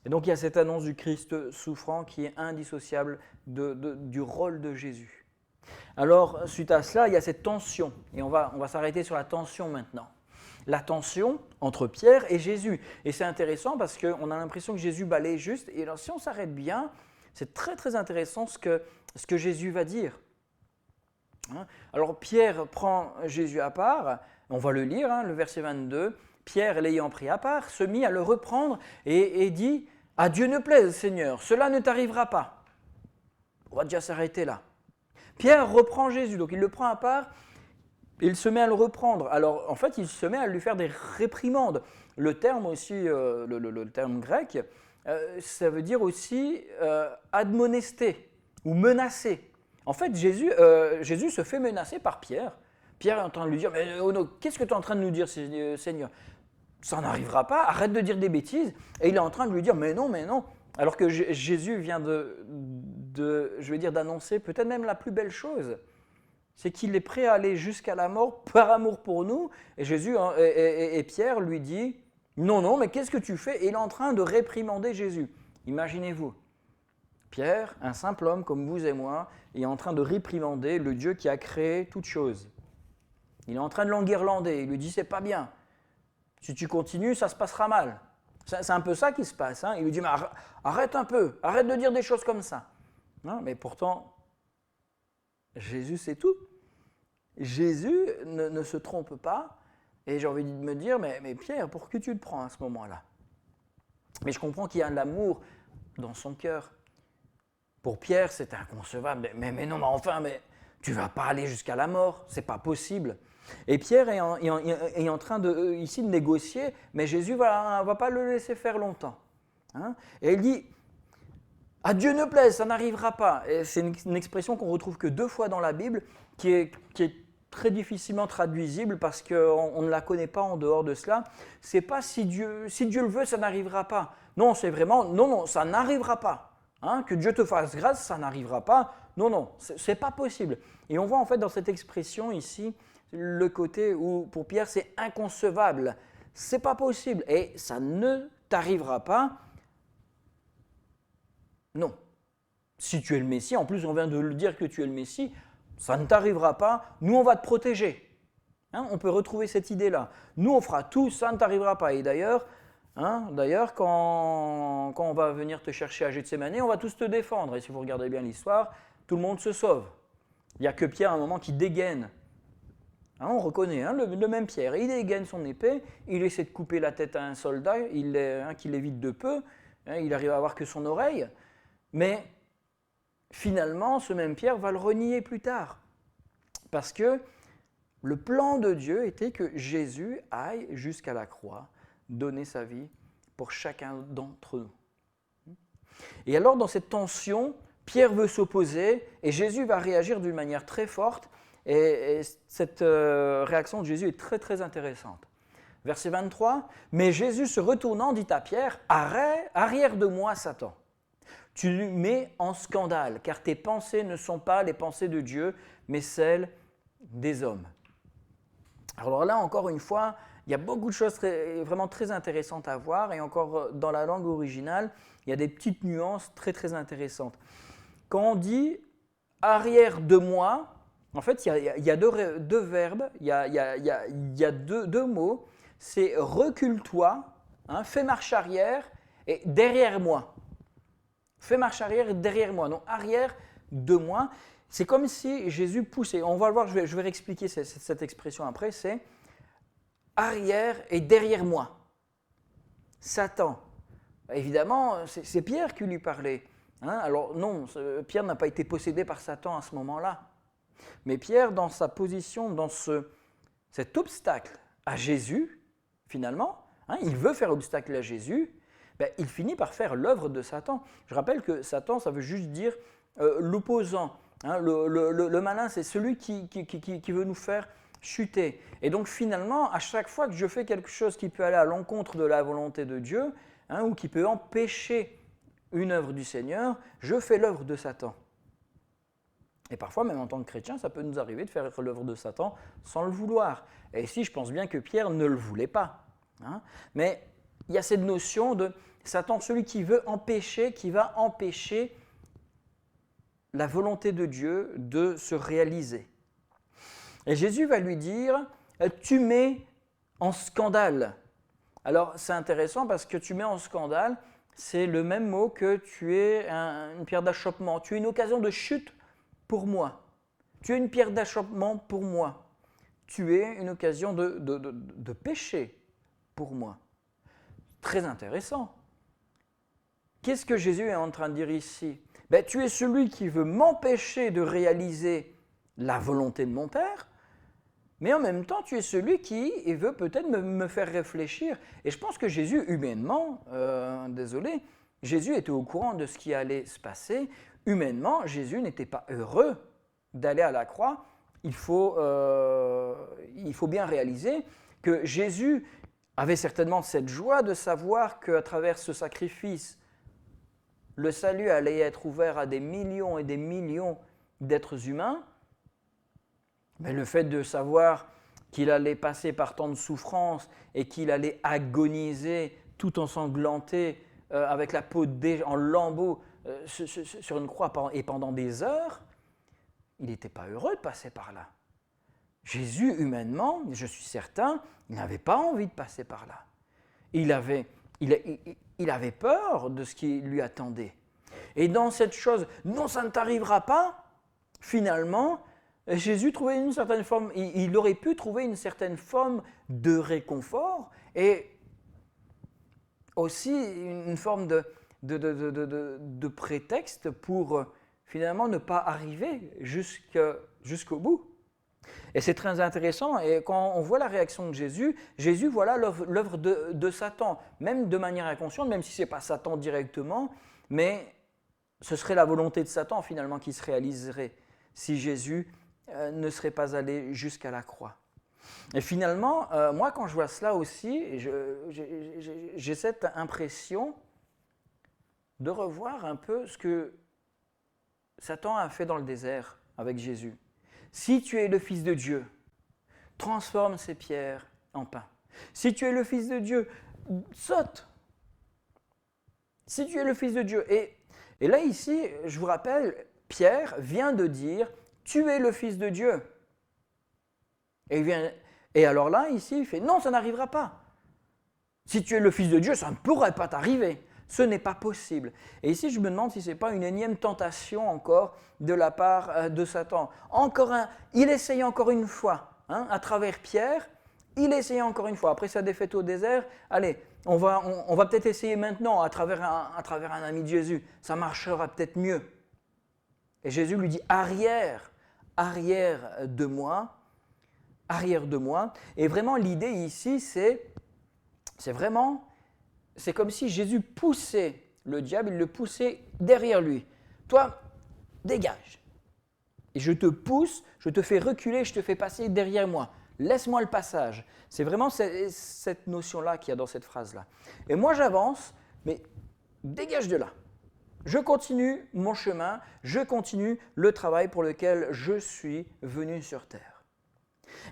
Et donc il y a cette annonce du Christ souffrant qui est indissociable du rôle de Jésus. Alors suite à cela, il y a cette tension, et on va s'arrêter sur la tension maintenant. La tension entre Pierre et Jésus. Et c'est intéressant parce qu'on a l'impression que Jésus balaye juste, et alors si on s'arrête bien, c'est très très intéressant ce que Jésus va dire. Alors Pierre prend Jésus à part, on va le lire, le verset 22, Pierre l'ayant pris à part, se mit à le reprendre et dit « À Dieu ne plaise, Seigneur, cela ne t'arrivera pas. » On va déjà s'arrêter là. Pierre reprend Jésus, donc il le prend à part, il se met à le reprendre. Alors en fait, il se met à lui faire des réprimandes. Le terme aussi, le terme grec, ça veut dire aussi admonester ou menacer. En fait, Jésus se fait menacer par Pierre. Pierre est en train de lui dire « Mais qu'est-ce que tu es en train de nous dire, Seigneur ? Ça n'arrivera pas, arrête de dire des bêtises. » Et il est en train de lui dire « Mais non, mais non. » Alors que Jésus vient d'annoncer peut-être même la plus belle chose. C'est qu'il est prêt à aller jusqu'à la mort par amour pour nous. Et Jésus et Pierre lui dit « Non, non, mais qu'est-ce que tu fais ?» Et il est en train de réprimander Jésus. Imaginez-vous. Pierre, un simple homme comme vous et moi, est en train de réprimander le Dieu qui a créé toutes choses. Il est en train de l'enguirlander, il lui dit « c'est pas bien, si tu continues, ça se passera mal ». C'est un peu ça qui se passe. Il lui dit « mais arrête un peu, arrête de dire des choses comme ça ». Mais pourtant, Jésus sait tout. Jésus ne se trompe pas, et j'ai envie de me dire « mais Pierre, pour que tu te prends à ce moment-là ?» Mais je comprends qu'il y a de l'amour dans son cœur. Pour Pierre, c'est inconcevable. Mais non, mais enfin, tu ne vas pas aller jusqu'à la mort, c'est pas possible. Et Pierre est en train ici de négocier, mais Jésus ne va pas le laisser faire longtemps. Et il dit, à Dieu ne plaise, ça n'arrivera pas. Et c'est une expression qu'on retrouve que 2 fois dans la Bible, qui est très difficilement traduisible parce qu'on ne la connaît pas en dehors de cela. C'est pas si Dieu le veut, ça n'arrivera pas. Non, c'est vraiment, non, ça n'arrivera pas. Que Dieu te fasse grâce, ça n'arrivera pas. Non, c'est pas possible. Et on voit en fait dans cette expression ici, le côté où pour Pierre c'est inconcevable. C'est pas possible et ça ne t'arrivera pas. Non. Si tu es le Messie, en plus on vient de le dire que tu es le Messie, ça ne t'arrivera pas, nous on va te protéger. On peut retrouver cette idée-là. Nous on fera tout, ça ne t'arrivera pas. Et d'ailleurs, quand on va venir te chercher à Gethsémani, on va tous te défendre. Et si vous regardez bien l'histoire, tout le monde se sauve. Il n'y a que Pierre à un moment qui dégaine. On reconnaît le même Pierre. Il dégaine son épée, il essaie de couper la tête à un soldat, qui l'évite de peu, il arrive à avoir que son oreille. Mais finalement, ce même Pierre va le renier plus tard. Parce que le plan de Dieu était que Jésus aille jusqu'à la croix, donner sa vie pour chacun d'entre nous. Et alors, dans cette tension, Pierre veut s'opposer et Jésus va réagir d'une manière très forte. Et cette réaction de Jésus est très très intéressante. Verset 23, « Mais Jésus se retournant dit à Pierre, « Arrière de moi, Satan. Tu me mets en scandale, car tes pensées ne sont pas les pensées de Dieu, mais celles des hommes. » Alors là, encore une fois, il y a beaucoup de choses vraiment très intéressantes à voir, et encore dans la langue originale, il y a des petites nuances très très intéressantes. Quand on dit « arrière de moi », en fait, il y a deux verbes, il y a deux mots, c'est « recule-toi », fais marche arrière, et « derrière moi ». Fais marche arrière et derrière moi. Donc arrière de moi, C'est comme si Jésus poussait. On va le voir, je vais réexpliquer cette expression après. C'est arrière et derrière moi. Satan. Évidemment, c'est Pierre qui lui parlait. Hein? Alors non, Pierre n'a pas été possédé par Satan à ce moment-là. Mais Pierre, dans sa position, dans cet obstacle à Jésus, finalement, hein, il veut faire obstacle à Jésus, ben, il finit par faire l'œuvre de Satan. Je rappelle que Satan, ça veut juste dire l'opposant. Hein, le malin, c'est celui qui veut nous faire chuter. Et donc finalement, à chaque fois que je fais quelque chose qui peut aller à l'encontre de la volonté de Dieu, hein, ou qui peut empêcher une œuvre du Seigneur, je fais l'œuvre de Satan. Et parfois, même en tant que chrétien, ça peut nous arriver de faire l'œuvre de Satan sans le vouloir. Et ici, je pense bien que Pierre ne le voulait pas. Hein. Mais il y a cette notion de Satan, celui qui veut empêcher, qui va empêcher la volonté de Dieu de se réaliser. Et Jésus va lui dire, tu mets en scandale. Alors, c'est intéressant parce que tu mets en scandale, c'est le même mot que tu es une pierre d'achoppement. Tu es une occasion de chute pour moi. Tu es une pierre d'achoppement pour moi. Tu es une occasion de péché pour moi. Très intéressant. Qu'est-ce que Jésus est en train de dire ici? Ben, tu es celui qui veut m'empêcher de réaliser la volonté de mon Père, mais en même temps, tu es celui qui veut peut-être me faire réfléchir. Et je pense que Jésus, humainement, Jésus était au courant de ce qui allait se passer. Humainement, Jésus n'était pas heureux d'aller à la croix. Il faut bien réaliser que Jésus avait certainement cette joie de savoir qu'à travers ce sacrifice, le salut allait être ouvert à des millions et des millions d'êtres humains. Mais le fait de savoir qu'il allait passer par tant de souffrances et qu'il allait agoniser tout ensanglanté avec la peau en lambeaux sur une croix et pendant des heures, il n'était pas heureux de passer par là. Jésus, humainement, je suis certain, il n'avait pas envie de passer par là. Il avait peur de ce qui lui attendait. Et dans cette chose, non, ça ne t'arrivera pas, finalement, Jésus trouvait une certaine forme, il aurait pu trouver une certaine forme de réconfort et aussi une forme de prétexte pour finalement ne pas arriver jusqu'au bout. Et c'est très intéressant, et quand on voit la réaction de Jésus, voilà l'œuvre de Satan, même de manière inconsciente, même si ce n'est pas Satan directement, mais ce serait la volonté de Satan finalement qui se réaliserait si Jésus ne serait pas allé jusqu'à la croix. Et finalement, moi quand je vois cela aussi, j'ai cette impression de revoir un peu ce que Satan a fait dans le désert avec Jésus. Si tu es le Fils de Dieu, transforme ces pierres en pain. Si tu es le Fils de Dieu, saute. Si tu es le Fils de Dieu. Et là, ici, je vous rappelle, Pierre vient de dire, tu es le Fils de Dieu. Et alors là, ici, il fait, non, ça n'arrivera pas. Si tu es le Fils de Dieu, ça ne pourrait pas t'arriver. Ce n'est pas possible. Et ici, je me demande si ce n'est pas une énième tentation encore de la part de Satan. Il essaye encore une fois, hein, à travers Pierre, il essayait encore une fois. Après sa défaite au désert, allez, on va peut-être essayer maintenant à travers un ami de Jésus. Ça marchera peut-être mieux. Et Jésus lui dit, arrière de moi. Et vraiment, l'idée ici, c'est comme si Jésus poussait le diable, il le poussait derrière lui. Toi, dégage. Et je te pousse, je te fais reculer, je te fais passer derrière moi. Laisse-moi le passage. C'est vraiment cette notion-là qu'il y a dans cette phrase-là. Et moi, j'avance, mais dégage de là. Je continue mon chemin, je continue le travail pour lequel je suis venu sur terre.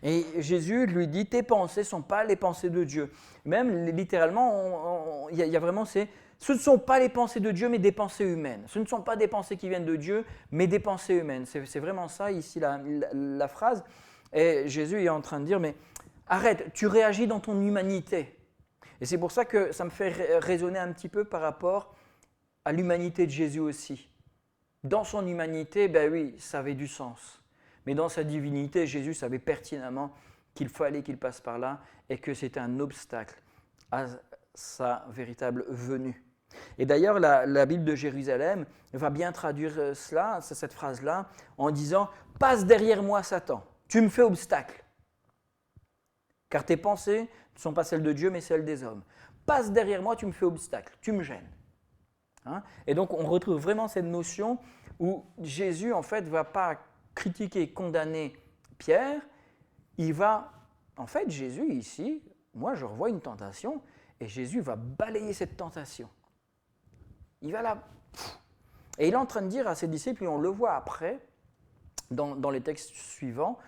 Et Jésus lui dit, tes pensées ne sont pas les pensées de Dieu. Même littéralement, il y a vraiment ce ne sont pas les pensées de Dieu, mais des pensées humaines. Ce ne sont pas des pensées qui viennent de Dieu, mais des pensées humaines. C'est vraiment ça ici la phrase. Et Jésus est en train de dire, mais arrête, tu réagis dans ton humanité. Et c'est pour ça que ça me fait raisonner un petit peu par rapport à l'humanité de Jésus aussi. Dans son humanité, ben oui, ça avait du sens. Mais dans sa divinité, Jésus savait pertinemment qu'il fallait qu'il passe par là et que c'était un obstacle à sa véritable venue. Et d'ailleurs, la Bible de Jérusalem va bien traduire cela, cette phrase-là, en disant « Passe derrière moi, Satan, tu me fais obstacle. Car tes pensées ne sont pas celles de Dieu, mais celles des hommes. Passe derrière moi, tu me fais obstacle, tu me gênes. » Et donc, on retrouve vraiment cette notion où Jésus, en fait, ne va pas critiquer, condamner Pierre. Il va, en fait, Jésus, ici, moi, je revois une tentation, et Jésus va balayer cette tentation. Il va là. Et il est en train de dire à ses disciples, et on le voit après, dans les textes suivants,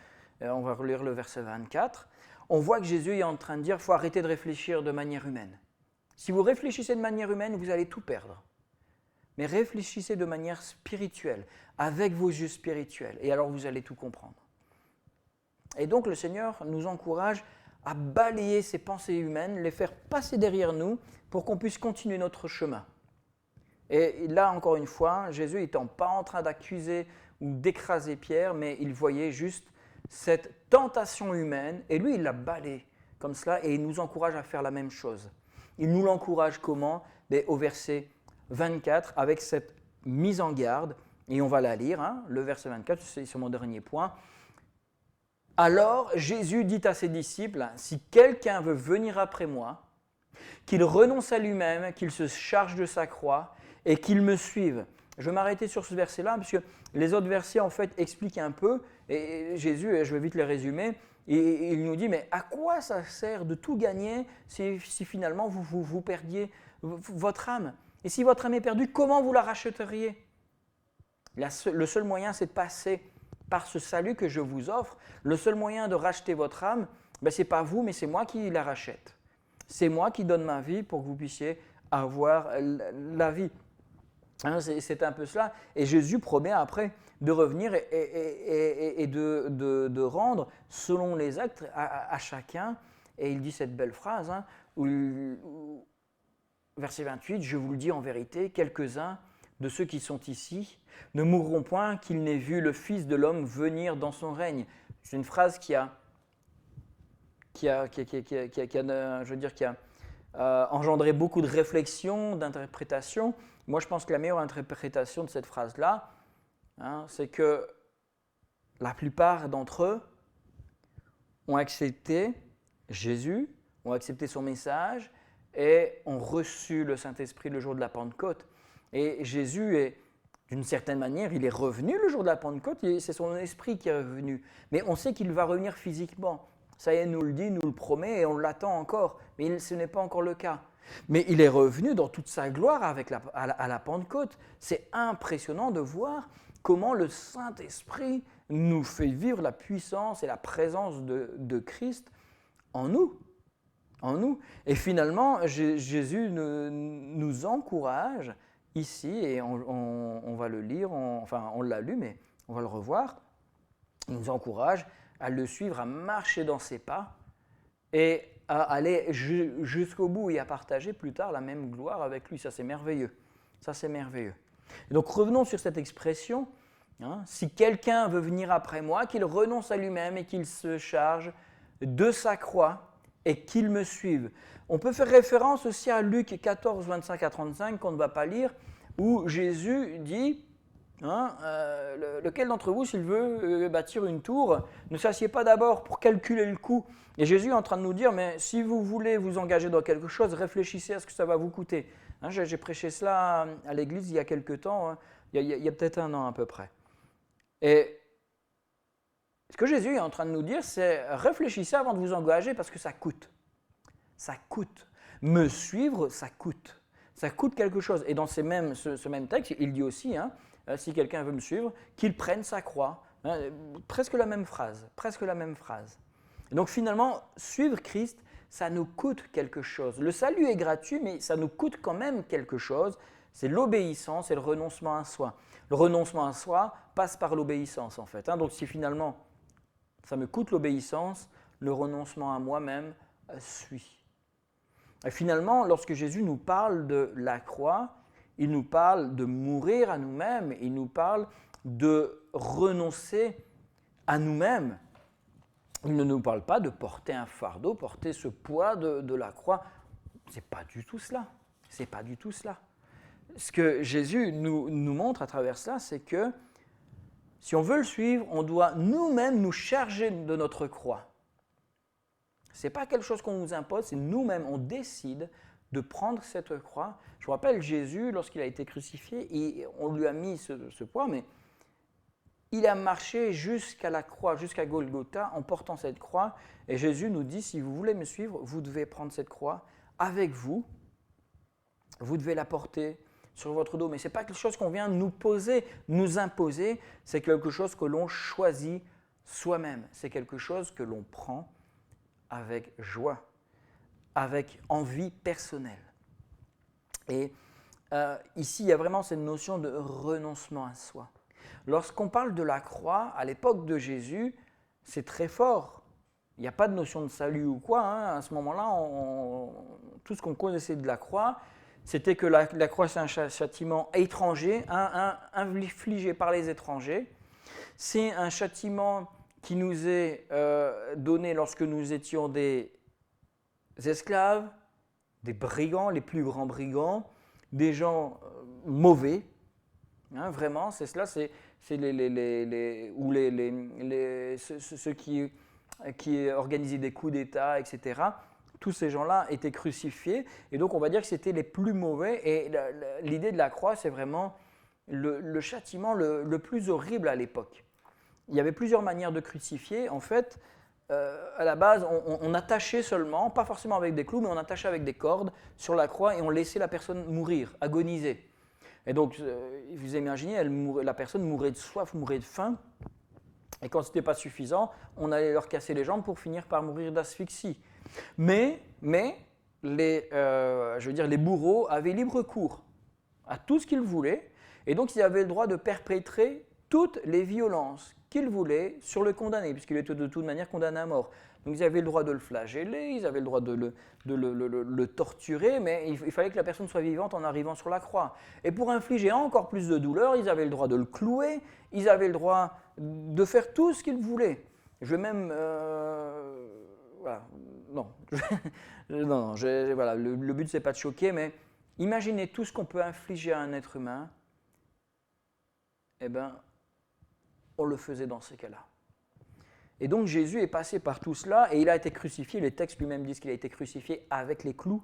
on va relire le verset 24, on voit que Jésus est en train de dire, il faut arrêter de réfléchir de manière humaine. Si vous réfléchissez de manière humaine, vous allez tout perdre. Mais réfléchissez de manière spirituelle, avec vos yeux spirituels, et alors vous allez tout comprendre. Et donc le Seigneur nous encourage à balayer ces pensées humaines, les faire passer derrière nous pour qu'on puisse continuer notre chemin. Et là, encore une fois, Jésus n'étant pas en train d'accuser ou d'écraser Pierre, mais il voyait juste cette tentation humaine, et lui, il l'a balayée comme cela, et il nous encourage à faire la même chose. Il nous l'encourage comment ? Au verset 24, avec cette mise en garde, et on va la lire, le verset 24, c'est mon dernier point. Alors Jésus dit à ses disciples, si quelqu'un veut venir après moi, qu'il renonce à lui-même, qu'il se charge de sa croix et qu'il me suive. Je vais m'arrêter sur ce verset-là, parce que les autres versets en fait expliquent un peu, et Jésus, je vais vite les résumer, et il nous dit, mais à quoi ça sert de tout gagner si finalement vous perdiez votre âme ? Et si votre âme est perdue, comment vous la rachèteriez ? Le seul moyen, c'est de passer par ce salut que je vous offre. Le seul moyen de racheter votre âme, ce n'est pas vous, mais c'est moi qui la rachète. C'est moi qui donne ma vie pour que vous puissiez avoir la vie. C'est un peu cela. Et Jésus promet après de revenir et de rendre selon les actes à chacun. Et il dit cette belle phrase, verset 28, « Je vous le dis en vérité, quelques-uns de ceux qui sont ici ne mourront point qu'ils n'aient vu le Fils de l'homme venir dans son règne. » C'est une phrase qui a engendré beaucoup de réflexions, d'interprétations. Moi, je pense que la meilleure interprétation de cette phrase-là, c'est que la plupart d'entre eux ont accepté Jésus, ont accepté son message et ont reçu le Saint-Esprit le jour de la Pentecôte. Et Jésus d'une certaine manière, il est revenu le jour de la Pentecôte, c'est son esprit qui est revenu. Mais on sait qu'il va revenir physiquement. Ça y est, nous le dit, nous le promet et on l'attend encore. Mais ce n'est pas encore le cas. Mais il est revenu dans toute sa gloire à la Pentecôte. C'est impressionnant de voir comment le Saint-Esprit nous fait vivre la puissance et la présence de Christ en nous. Et finalement, Jésus nous encourage ici, et on va le lire, on l'a lu, mais on va le revoir. Il nous encourage à le suivre, à marcher dans ses pas et à aller jusqu'au bout et à partager plus tard la même gloire avec lui. Ça, c'est merveilleux. Et donc, revenons sur cette expression. Si quelqu'un veut venir après moi, qu'il renonce à lui-même et qu'il se charge de sa croix et qu'il me suive. On peut faire référence aussi à Luc 14, 25 à 35, qu'on ne va pas lire, où Jésus dit lequel d'entre vous, s'il veut bâtir une tour, ne s'assied pas d'abord pour calculer le coût. Et Jésus est en train de nous dire, mais si vous voulez vous engager dans quelque chose, réfléchissez à ce que ça va vous coûter. J'ai prêché cela à l'église il y a quelque temps, il y a peut-être 1 an à peu près. Et ce que Jésus est en train de nous dire, c'est réfléchissez avant de vous engager parce que ça coûte. Ça coûte. Me suivre, ça coûte. Ça coûte quelque chose. Et dans ce même texte, il dit aussi, si quelqu'un veut me suivre, qu'il prenne sa croix. Presque la même phrase. Et donc finalement, suivre Christ, ça nous coûte quelque chose. Le salut est gratuit, mais ça nous coûte quand même quelque chose. C'est l'obéissance et le renoncement à soi. Le renoncement à soi passe par l'obéissance en fait. Donc si finalement ça me coûte l'obéissance, le renoncement à moi-même suit. Et finalement, lorsque Jésus nous parle de la croix, il nous parle de mourir à nous-mêmes, il nous parle de renoncer à nous-mêmes. Il ne nous parle pas de porter un fardeau, porter ce poids de la croix. C'est pas du tout cela. C'est pas du tout cela. Ce que Jésus nous montre à travers cela, c'est que si on veut le suivre, on doit nous-mêmes nous charger de notre croix. Ce n'est pas quelque chose qu'on nous impose, c'est nous-mêmes, on décide de prendre cette croix. Je vous rappelle, Jésus, lorsqu'il a été crucifié, et on lui a mis ce poids, mais il a marché jusqu'à la croix, jusqu'à Golgotha, en portant cette croix. Et Jésus nous dit, si vous voulez me suivre, vous devez prendre cette croix avec vous. Vous devez la porter sur votre dos. Mais ce n'est pas quelque chose qu'on vient nous poser, nous imposer. C'est quelque chose que l'on choisit soi-même. C'est quelque chose que l'on prend avec joie, avec envie personnelle. Et ici, il y a vraiment cette notion de renoncement à soi. Lorsqu'on parle de la croix, à l'époque de Jésus, c'est très fort. Il n'y a pas de notion de salut ou quoi. À ce moment-là, tout ce qu'on connaissait de la croix, c'était que la croix, c'est un châtiment étranger, infligé par les étrangers. C'est un châtiment qui nous est donné lorsque nous étions des esclaves, des brigands, les plus grands brigands, des gens mauvais. Vraiment, c'est cela, c'est ceux qui organisaient des coups d'État, etc. Tous ces gens-là étaient crucifiés, et donc on va dire que c'était les plus mauvais, et l'idée de la croix, c'est vraiment le châtiment le plus horrible à l'époque. Il y avait plusieurs manières de crucifier. En fait, à la base, on attachait seulement, pas forcément avec des clous, mais on attachait avec des cordes sur la croix, et on laissait la personne mourir, agoniser. Et donc, vous imaginez, la personne mourait de soif, mourait de faim, et quand ce n'était pas suffisant, on allait leur casser les jambes pour finir par mourir d'asphyxie. Mais les bourreaux avaient libre cours à tout ce qu'ils voulaient, et donc ils avaient le droit de perpétrer toutes les violences qu'ils voulaient sur le condamné, puisqu'il était de toute manière condamné à mort. Donc ils avaient le droit de le flageller, ils avaient le droit de le torturer, mais il fallait que la personne soit vivante en arrivant sur la croix. Et pour infliger encore plus de douleur, ils avaient le droit de le clouer, ils avaient le droit de faire tout ce qu'ils voulaient. Je vais même... voilà, non, voilà, le but c'est pas de choquer, mais imaginez tout ce qu'on peut infliger à un être humain, eh bien, on le faisait dans ces cas-là. Et donc Jésus est passé par tout cela et il a été crucifié. Les textes lui-même disent qu'il a été crucifié avec les clous.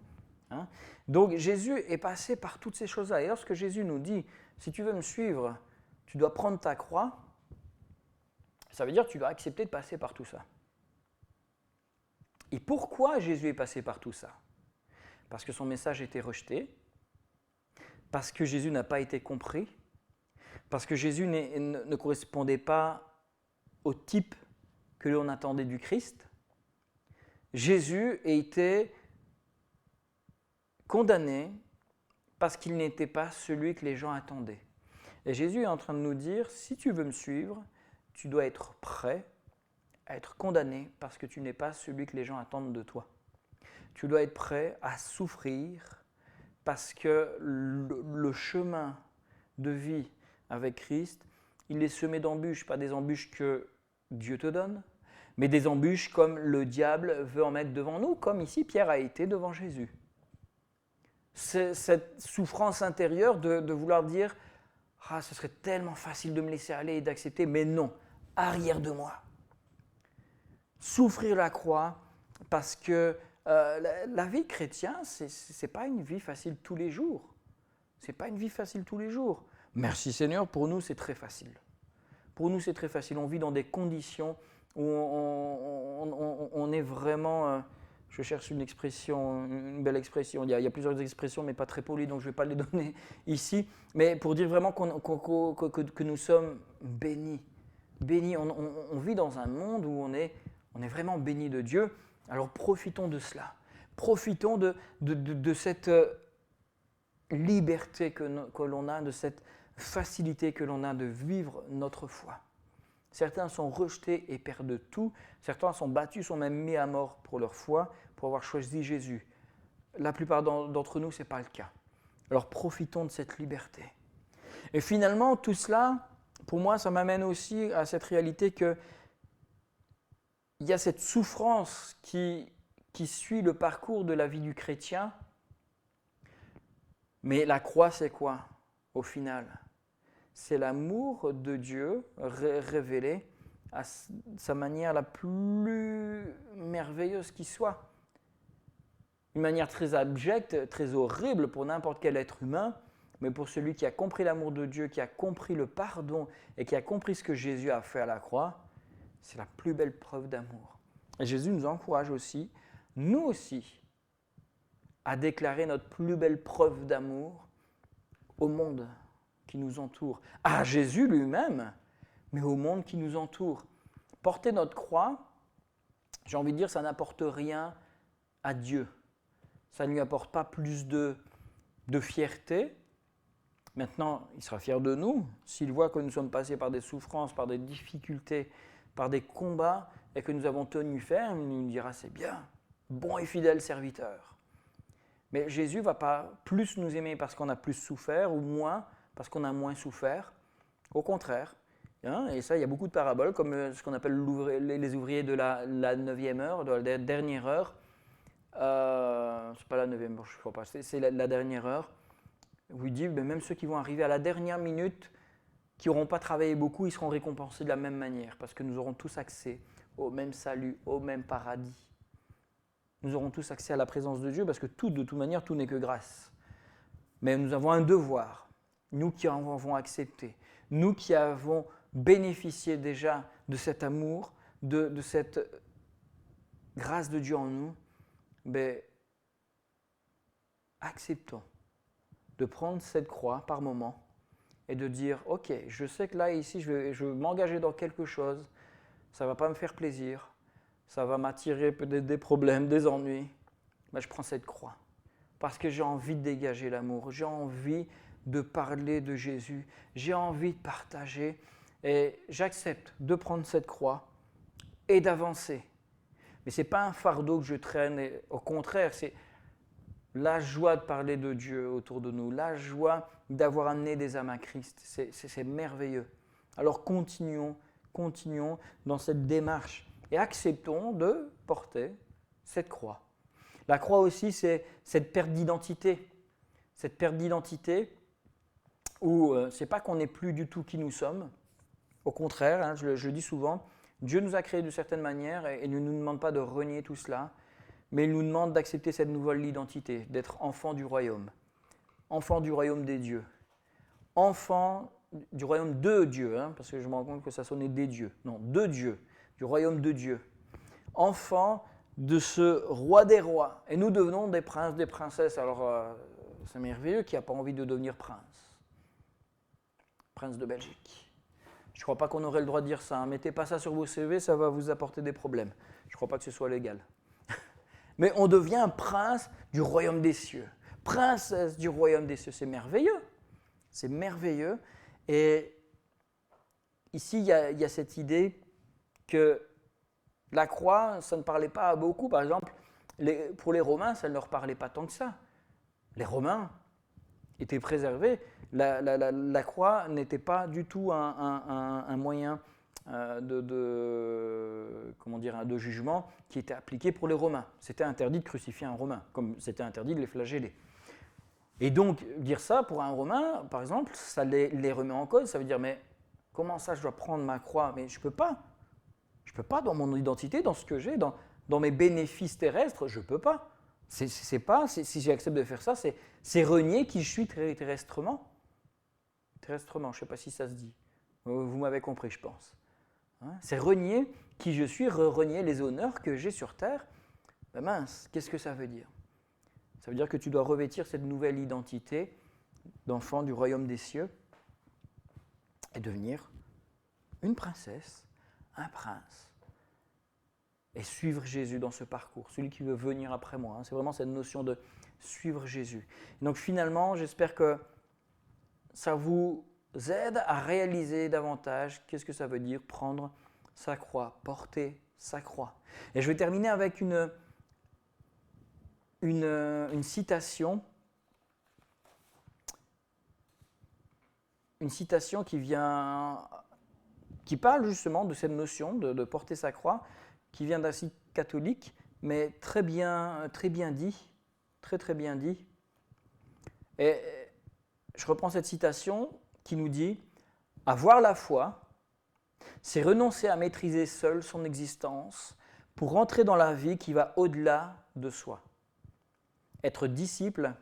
Donc Jésus est passé par toutes ces choses-là. Et lorsque Jésus nous dit, si tu veux me suivre, tu dois prendre ta croix, ça veut dire que tu dois accepter de passer par tout ça. Et pourquoi Jésus est passé par tout ça? Parce que son message était rejeté, parce que Jésus n'a pas été compris, parce que Jésus ne correspondait pas au type que l'on attendait du Christ. Jésus était condamné parce qu'il n'était pas celui que les gens attendaient. Et Jésus est en train de nous dire, si tu veux me suivre, tu dois être prêt à être condamné parce que tu n'es pas celui que les gens attendent de toi. Tu dois être prêt à souffrir parce que le chemin de vie avec Christ, il est semé d'embûches, pas des embûches que Dieu te donne, mais des embûches comme le diable veut en mettre devant nous, comme ici Pierre a été devant Jésus. C'est cette souffrance intérieure de vouloir dire « Ah, ce serait tellement facile de me laisser aller et d'accepter, mais non, arrière de moi ». Souffrir la croix parce que la vie chrétienne, ce n'est pas une vie facile tous les jours. Ce n'est pas une vie facile tous les jours. Merci Seigneur, pour nous c'est très facile. Pour nous c'est très facile. On vit dans des conditions où on est vraiment... je cherche une expression, une belle expression. Il y a plusieurs expressions, mais pas très polies, donc je ne vais pas les donner ici. Mais pour dire vraiment que nous sommes bénis. Bénis. On vit dans un monde où on est vraiment bénis de Dieu. Alors profitons de cela. Profitons de cette liberté que l'on a, de cette facilité que l'on a de vivre notre foi. Certains sont rejetés et perdent tout. Certains sont battus, sont même mis à mort pour leur foi, pour avoir choisi Jésus. La plupart d'entre nous, ce n'est pas le cas. Alors profitons de cette liberté. Et finalement, tout cela, pour moi, ça m'amène aussi à cette réalité qu'il y a cette souffrance qui suit le parcours de la vie du chrétien. Mais la croix, c'est quoi au final? C'est l'amour de Dieu révélé à sa manière la plus merveilleuse qui soit. Une manière très abjecte, très horrible pour n'importe quel être humain, mais pour celui qui a compris l'amour de Dieu, qui a compris le pardon et qui a compris ce que Jésus a fait à la croix, c'est la plus belle preuve d'amour. Et Jésus nous encourage aussi, nous aussi, à déclarer notre plus belle preuve d'amour au monde qui nous entoure, à Jésus lui-même, mais au monde qui nous entoure. Porter notre croix, j'ai envie de dire, ça n'apporte rien à Dieu. Ça ne lui apporte pas plus de fierté. Maintenant, il sera fier de nous. S'il voit que nous sommes passés par des souffrances, par des difficultés, par des combats, et que nous avons tenu ferme, il nous dira, c'est bien, bon et fidèle serviteur. Mais Jésus ne va pas plus nous aimer parce qu'on a plus souffert ou moins parce qu'on a moins souffert. Au contraire. Et ça, il y a beaucoup de paraboles, comme ce qu'on appelle les ouvriers de la 9e heure, de la dernière heure. C'est pas la 9e heure, je ne crois pas, c'est la dernière heure, où il dit, même ceux qui vont arriver à la dernière minute, qui n'auront pas travaillé beaucoup, ils seront récompensés de la même manière, parce que nous aurons tous accès au même salut, au même paradis. Nous aurons tous accès à la présence de Dieu, parce que de toute manière, tout n'est que grâce. Mais nous avons un devoir, nous qui en avons accepté, nous qui avons bénéficié déjà de cet amour, de cette grâce de Dieu en nous, acceptons de prendre cette croix par moment et de dire, ok, je sais que là, ici, je vais m'engager dans quelque chose, ça ne va pas me faire plaisir, ça va m'attirer peut-être des problèmes, des ennuis, je prends cette croix parce que j'ai envie de dégager l'amour, j'ai envie de parler de Jésus, j'ai envie de partager et j'accepte de prendre cette croix et d'avancer. Mais ce n'est pas un fardeau que je traîne, et au contraire, c'est la joie de parler de Dieu autour de nous, la joie d'avoir amené des âmes à Christ, c'est merveilleux. Alors continuons dans cette démarche et acceptons de porter cette croix. La croix aussi, c'est cette perte d'identité. Cette perte d'identité où ce n'est pas qu'on n'est plus du tout qui nous sommes. Au contraire, je le dis souvent, Dieu nous a créés de certaines manières et il ne nous demande pas de renier tout cela, mais il nous demande d'accepter cette nouvelle identité, d'être enfant du royaume des dieux, enfant du royaume de Dieu, parce que je me rends compte que ça sonnait des dieux, non, de Dieu, du royaume de Dieu, enfant de ce roi des rois, et nous devenons des princes, des princesses. Alors c'est merveilleux, qui n'a pas envie de devenir prince de Belgique. Je ne crois pas qu'on aurait le droit de dire ça. Mettez pas ça sur vos CV, ça va vous apporter des problèmes. Je ne crois pas que ce soit légal. Mais on devient un prince du royaume des cieux. Princesse du royaume des cieux. C'est merveilleux. C'est merveilleux. Et ici, il y a cette idée que la croix, ça ne parlait pas à beaucoup. Par exemple, pour les Romains, ça ne leur parlait pas tant que ça. Les Romains étaient préservés. La croix n'était pas du tout un moyen de jugement qui était appliqué pour les Romains. C'était interdit de crucifier un Romain, comme c'était interdit de les flageller. Et donc, dire ça pour un Romain, par exemple, ça les remet en cause. Ça veut dire, mais comment ça, je dois prendre ma croix? Mais je ne peux pas. Je ne peux pas dans mon identité, dans ce que j'ai, dans mes bénéfices terrestres, je ne peux pas. Si j'accepte de faire ça, c'est renier qui je suis terrestrement. Terrestrement, je ne sais pas si ça se dit. Vous m'avez compris, je pense. C'est renier qui je suis, renier les honneurs que j'ai sur terre. Ben mince, qu'est-ce que ça veut dire? Ça veut dire que tu dois revêtir cette nouvelle identité d'enfant du royaume des cieux et devenir une princesse, un prince, et suivre Jésus dans ce parcours, celui qui veut venir après moi. C'est vraiment cette notion de suivre Jésus. Et donc finalement, j'espère que ça vous aide à réaliser davantage qu'est-ce que ça veut dire prendre sa croix, porter sa croix. Et je vais terminer avec une citation une citation qui parle justement de cette notion de porter sa croix, qui vient d'un site catholique, mais très bien dit, très bien dit. Et je reprends cette citation qui nous dit « Avoir la foi, c'est renoncer à maîtriser seul son existence pour entrer dans la vie qui va au-delà de soi. Être disciple,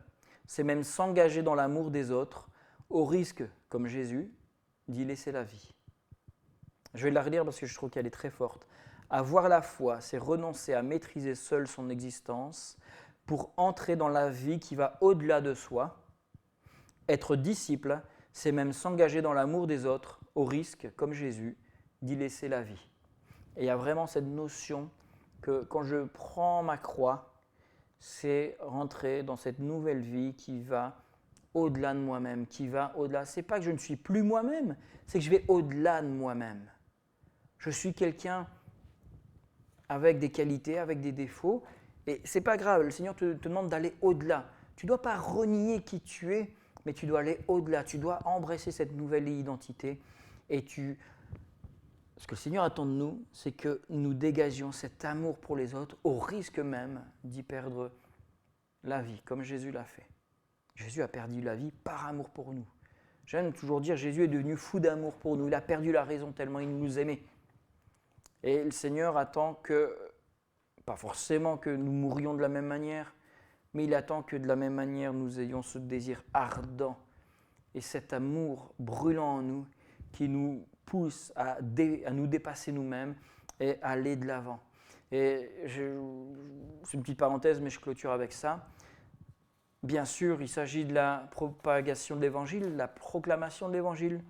c'est même s'engager dans l'amour des autres, au risque, comme Jésus, d'y laisser la vie. » Je vais la relire parce que je trouve qu'elle est très forte. Avoir la foi, c'est renoncer à maîtriser seul son existence pour entrer dans la vie qui va au-delà de soi. Être disciple, c'est même s'engager dans l'amour des autres, au risque, comme Jésus, d'y laisser la vie. Et il y a vraiment cette notion que quand je prends ma croix, c'est rentrer dans cette nouvelle vie qui va au-delà de moi-même, qui va au-delà. C'est pas que je ne suis plus moi-même, c'est que je vais au-delà de moi-même. Je suis quelqu'un avec des qualités, avec des défauts, et c'est pas grave. Le Seigneur te demande d'aller au-delà. Tu dois pas renier qui tu es, mais tu dois aller au-delà. Tu dois embrasser cette nouvelle identité, et ce que le Seigneur attend de nous, c'est que nous dégagions cet amour pour les autres, au risque même d'y perdre la vie, comme Jésus l'a fait. Jésus a perdu la vie par amour pour nous. J'aime toujours dire, Jésus est devenu fou d'amour pour nous. Il a perdu la raison tellement il nous aimait. Et le Seigneur attend que, pas forcément que nous mourions de la même manière, mais il attend que de la même manière nous ayons ce désir ardent et cet amour brûlant en nous qui nous pousse à nous dépasser nous-mêmes et à aller de l'avant. Et c'est une petite parenthèse, mais je clôture avec ça. Bien sûr, il s'agit de la propagation de l'Évangile, la proclamation de l'Évangile,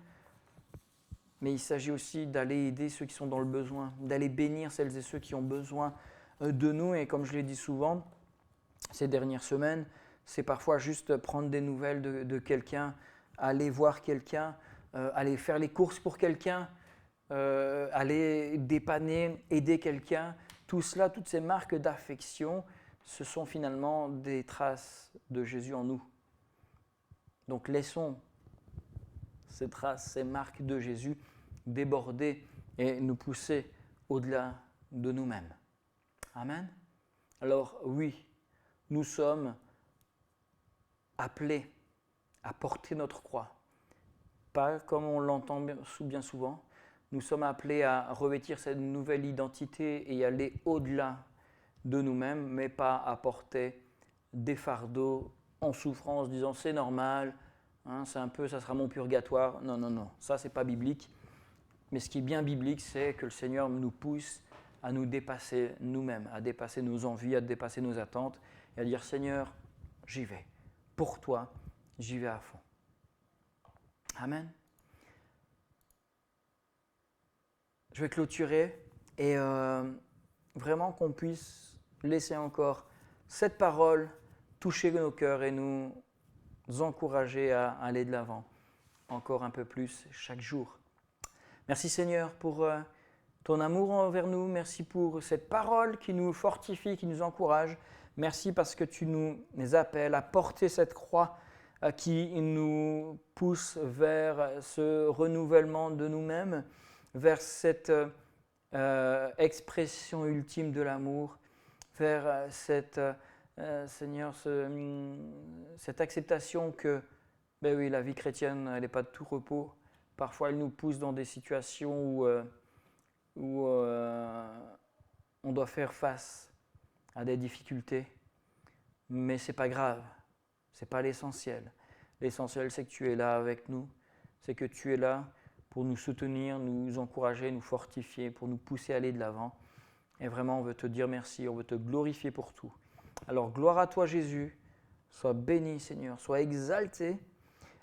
mais il s'agit aussi d'aller aider ceux qui sont dans le besoin, d'aller bénir celles et ceux qui ont besoin de nous. Et comme je l'ai dit souvent, ces dernières semaines, c'est parfois juste prendre des nouvelles de quelqu'un, aller voir quelqu'un, aller faire les courses pour quelqu'un, aller dépanner, aider quelqu'un. Tout cela, toutes ces marques d'affection, ce sont finalement des traces de Jésus en nous. Donc laissons ces traces, ces marques de Jésus déborder et nous pousser au-delà de nous-mêmes. Amen. Alors oui, nous sommes appelés à porter notre croix. Pas comme on l'entend bien souvent. Nous sommes appelés à revêtir cette nouvelle identité et aller au-delà de nous-mêmes, mais pas à porter des fardeaux en souffrance, disant c'est normal, hein, c'est un peu, ça sera mon purgatoire. Non, ça c'est pas biblique. Mais ce qui est bien biblique, c'est que le Seigneur nous pousse à nous dépasser nous-mêmes, à dépasser nos envies, à dépasser nos attentes, et à dire Seigneur, j'y vais. Pour toi, j'y vais à fond. Amen. Je vais clôturer et vraiment qu'on puisse laisser encore cette parole toucher nos cœurs et nous encourager à aller de l'avant encore un peu plus chaque jour. Merci Seigneur pour ton amour envers nous. Merci pour cette parole qui nous fortifie, qui nous encourage. Merci parce que tu nous appelles à porter cette croix qui nous pousse vers ce renouvellement de nous-mêmes, vers cette expression ultime de l'amour, vers cette, Seigneur, cette acceptation que, ben oui, la vie chrétienne, elle n'est pas de tout repos. Parfois, elle nous pousse dans des situations où on doit faire face à des difficultés, mais ce n'est pas grave, ce n'est pas l'essentiel. L'essentiel, c'est que tu es là avec nous, c'est que tu es là pour nous soutenir, nous encourager, nous fortifier, pour nous pousser à aller de l'avant. Et vraiment, on veut te dire merci, on veut te glorifier pour tout. Alors, gloire à toi Jésus, sois béni Seigneur, sois exalté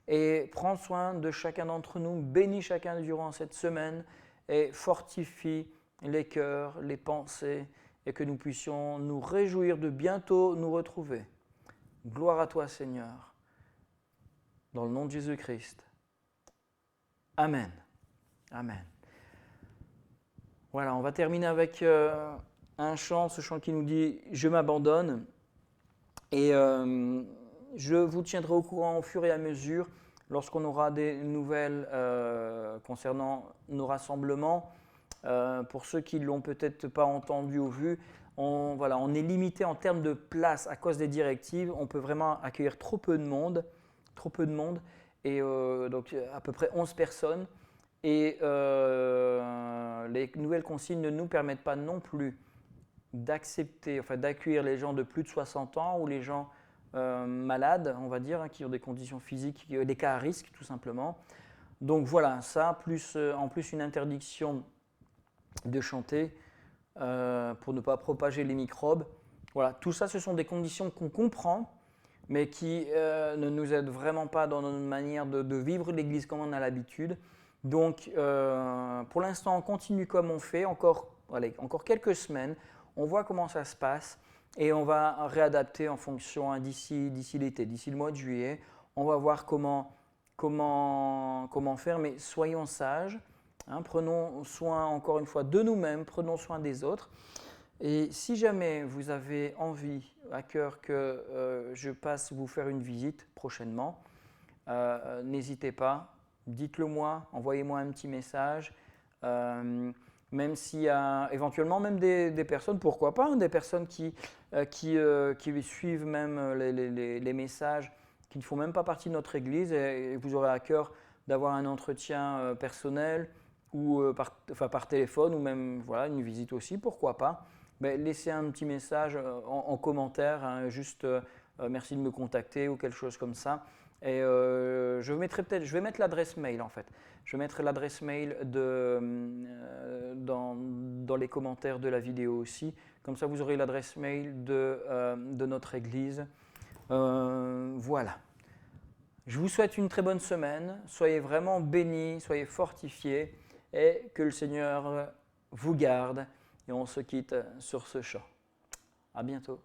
et prends soin de chacun d'entre nous, bénis chacun durant cette semaine et fortifie les cœurs, les pensées et que nous puissions nous réjouir de bientôt nous retrouver. Gloire à toi Seigneur, dans le nom de Jésus-Christ. Amen. Amen. Voilà, on va terminer avec un chant, ce chant qui nous dit « Je m'abandonne ». Et je vous tiendrai au courant au fur et à mesure lorsqu'on aura des nouvelles concernant nos rassemblements. Pour ceux qui ne l'ont peut-être pas entendu ou vu, on est limité en termes de place à cause des directives. On peut vraiment accueillir trop peu de monde, et donc à peu près 11 personnes. Et les nouvelles consignes ne nous permettent pas non plus d'accueillir les gens de plus de 60 ans ou les gens malades, on va dire, qui ont des conditions physiques, des cas à risque tout simplement. Donc voilà, ça, en plus une interdiction de chanter pour ne pas propager les microbes. Voilà, tout ça, ce sont des conditions qu'on comprend, mais qui ne nous aident vraiment pas dans notre manière de vivre l'Église comme on a l'habitude. Donc, pour l'instant, on continue comme on fait, encore quelques semaines, on voit comment ça se passe et on va réadapter en fonction d'ici l'été, d'ici le mois de juillet. On va voir comment faire, mais soyons sages, hein, prenons soin encore une fois de nous-mêmes, prenons soin des autres. Et si jamais vous avez envie, à cœur, que je passe vous faire une visite prochainement, n'hésitez pas. Dites-le moi, envoyez-moi un petit message, même s'il y a éventuellement même des personnes, pourquoi pas, hein, des personnes qui suivent même les messages, qui ne font même pas partie de notre Église, et vous aurez à cœur d'avoir un entretien personnel ou par téléphone, ou même voilà, une visite aussi, pourquoi pas. Mais laissez un petit message en commentaire, hein, juste merci de me contacter ou quelque chose comme ça. Et je vais mettre l'adresse mail en fait. Je mettrai l'adresse mail dans les commentaires de la vidéo aussi. Comme ça, vous aurez l'adresse mail de notre Église. Voilà. Je vous souhaite une très bonne semaine. Soyez vraiment bénis, soyez fortifiés et que le Seigneur vous garde. Et on se quitte sur ce chant. À bientôt.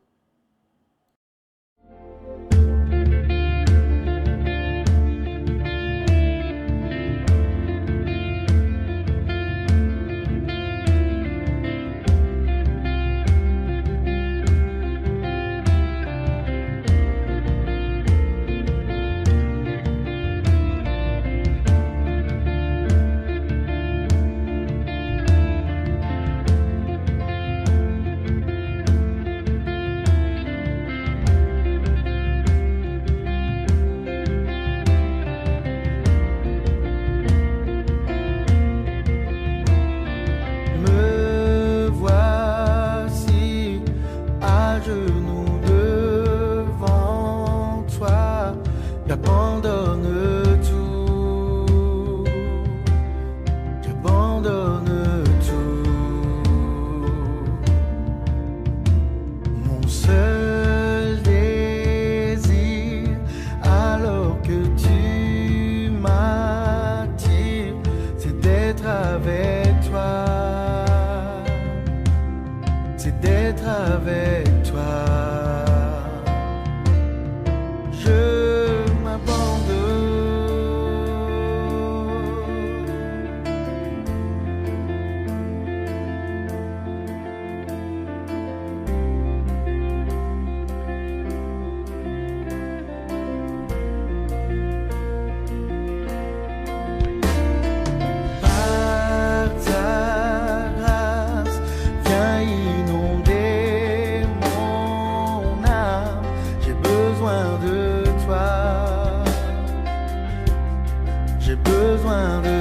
Me voici à genoux devant toi, j'abandonne tout, j'abandonne tout. Mon seul désir, alors que tu m'attires, c'est d'être avec toi. C'est d'être avec toi. Je m'abandonne. Par ta grâce, viens inonder mon âme. J'ai besoin de toi. J'ai besoin de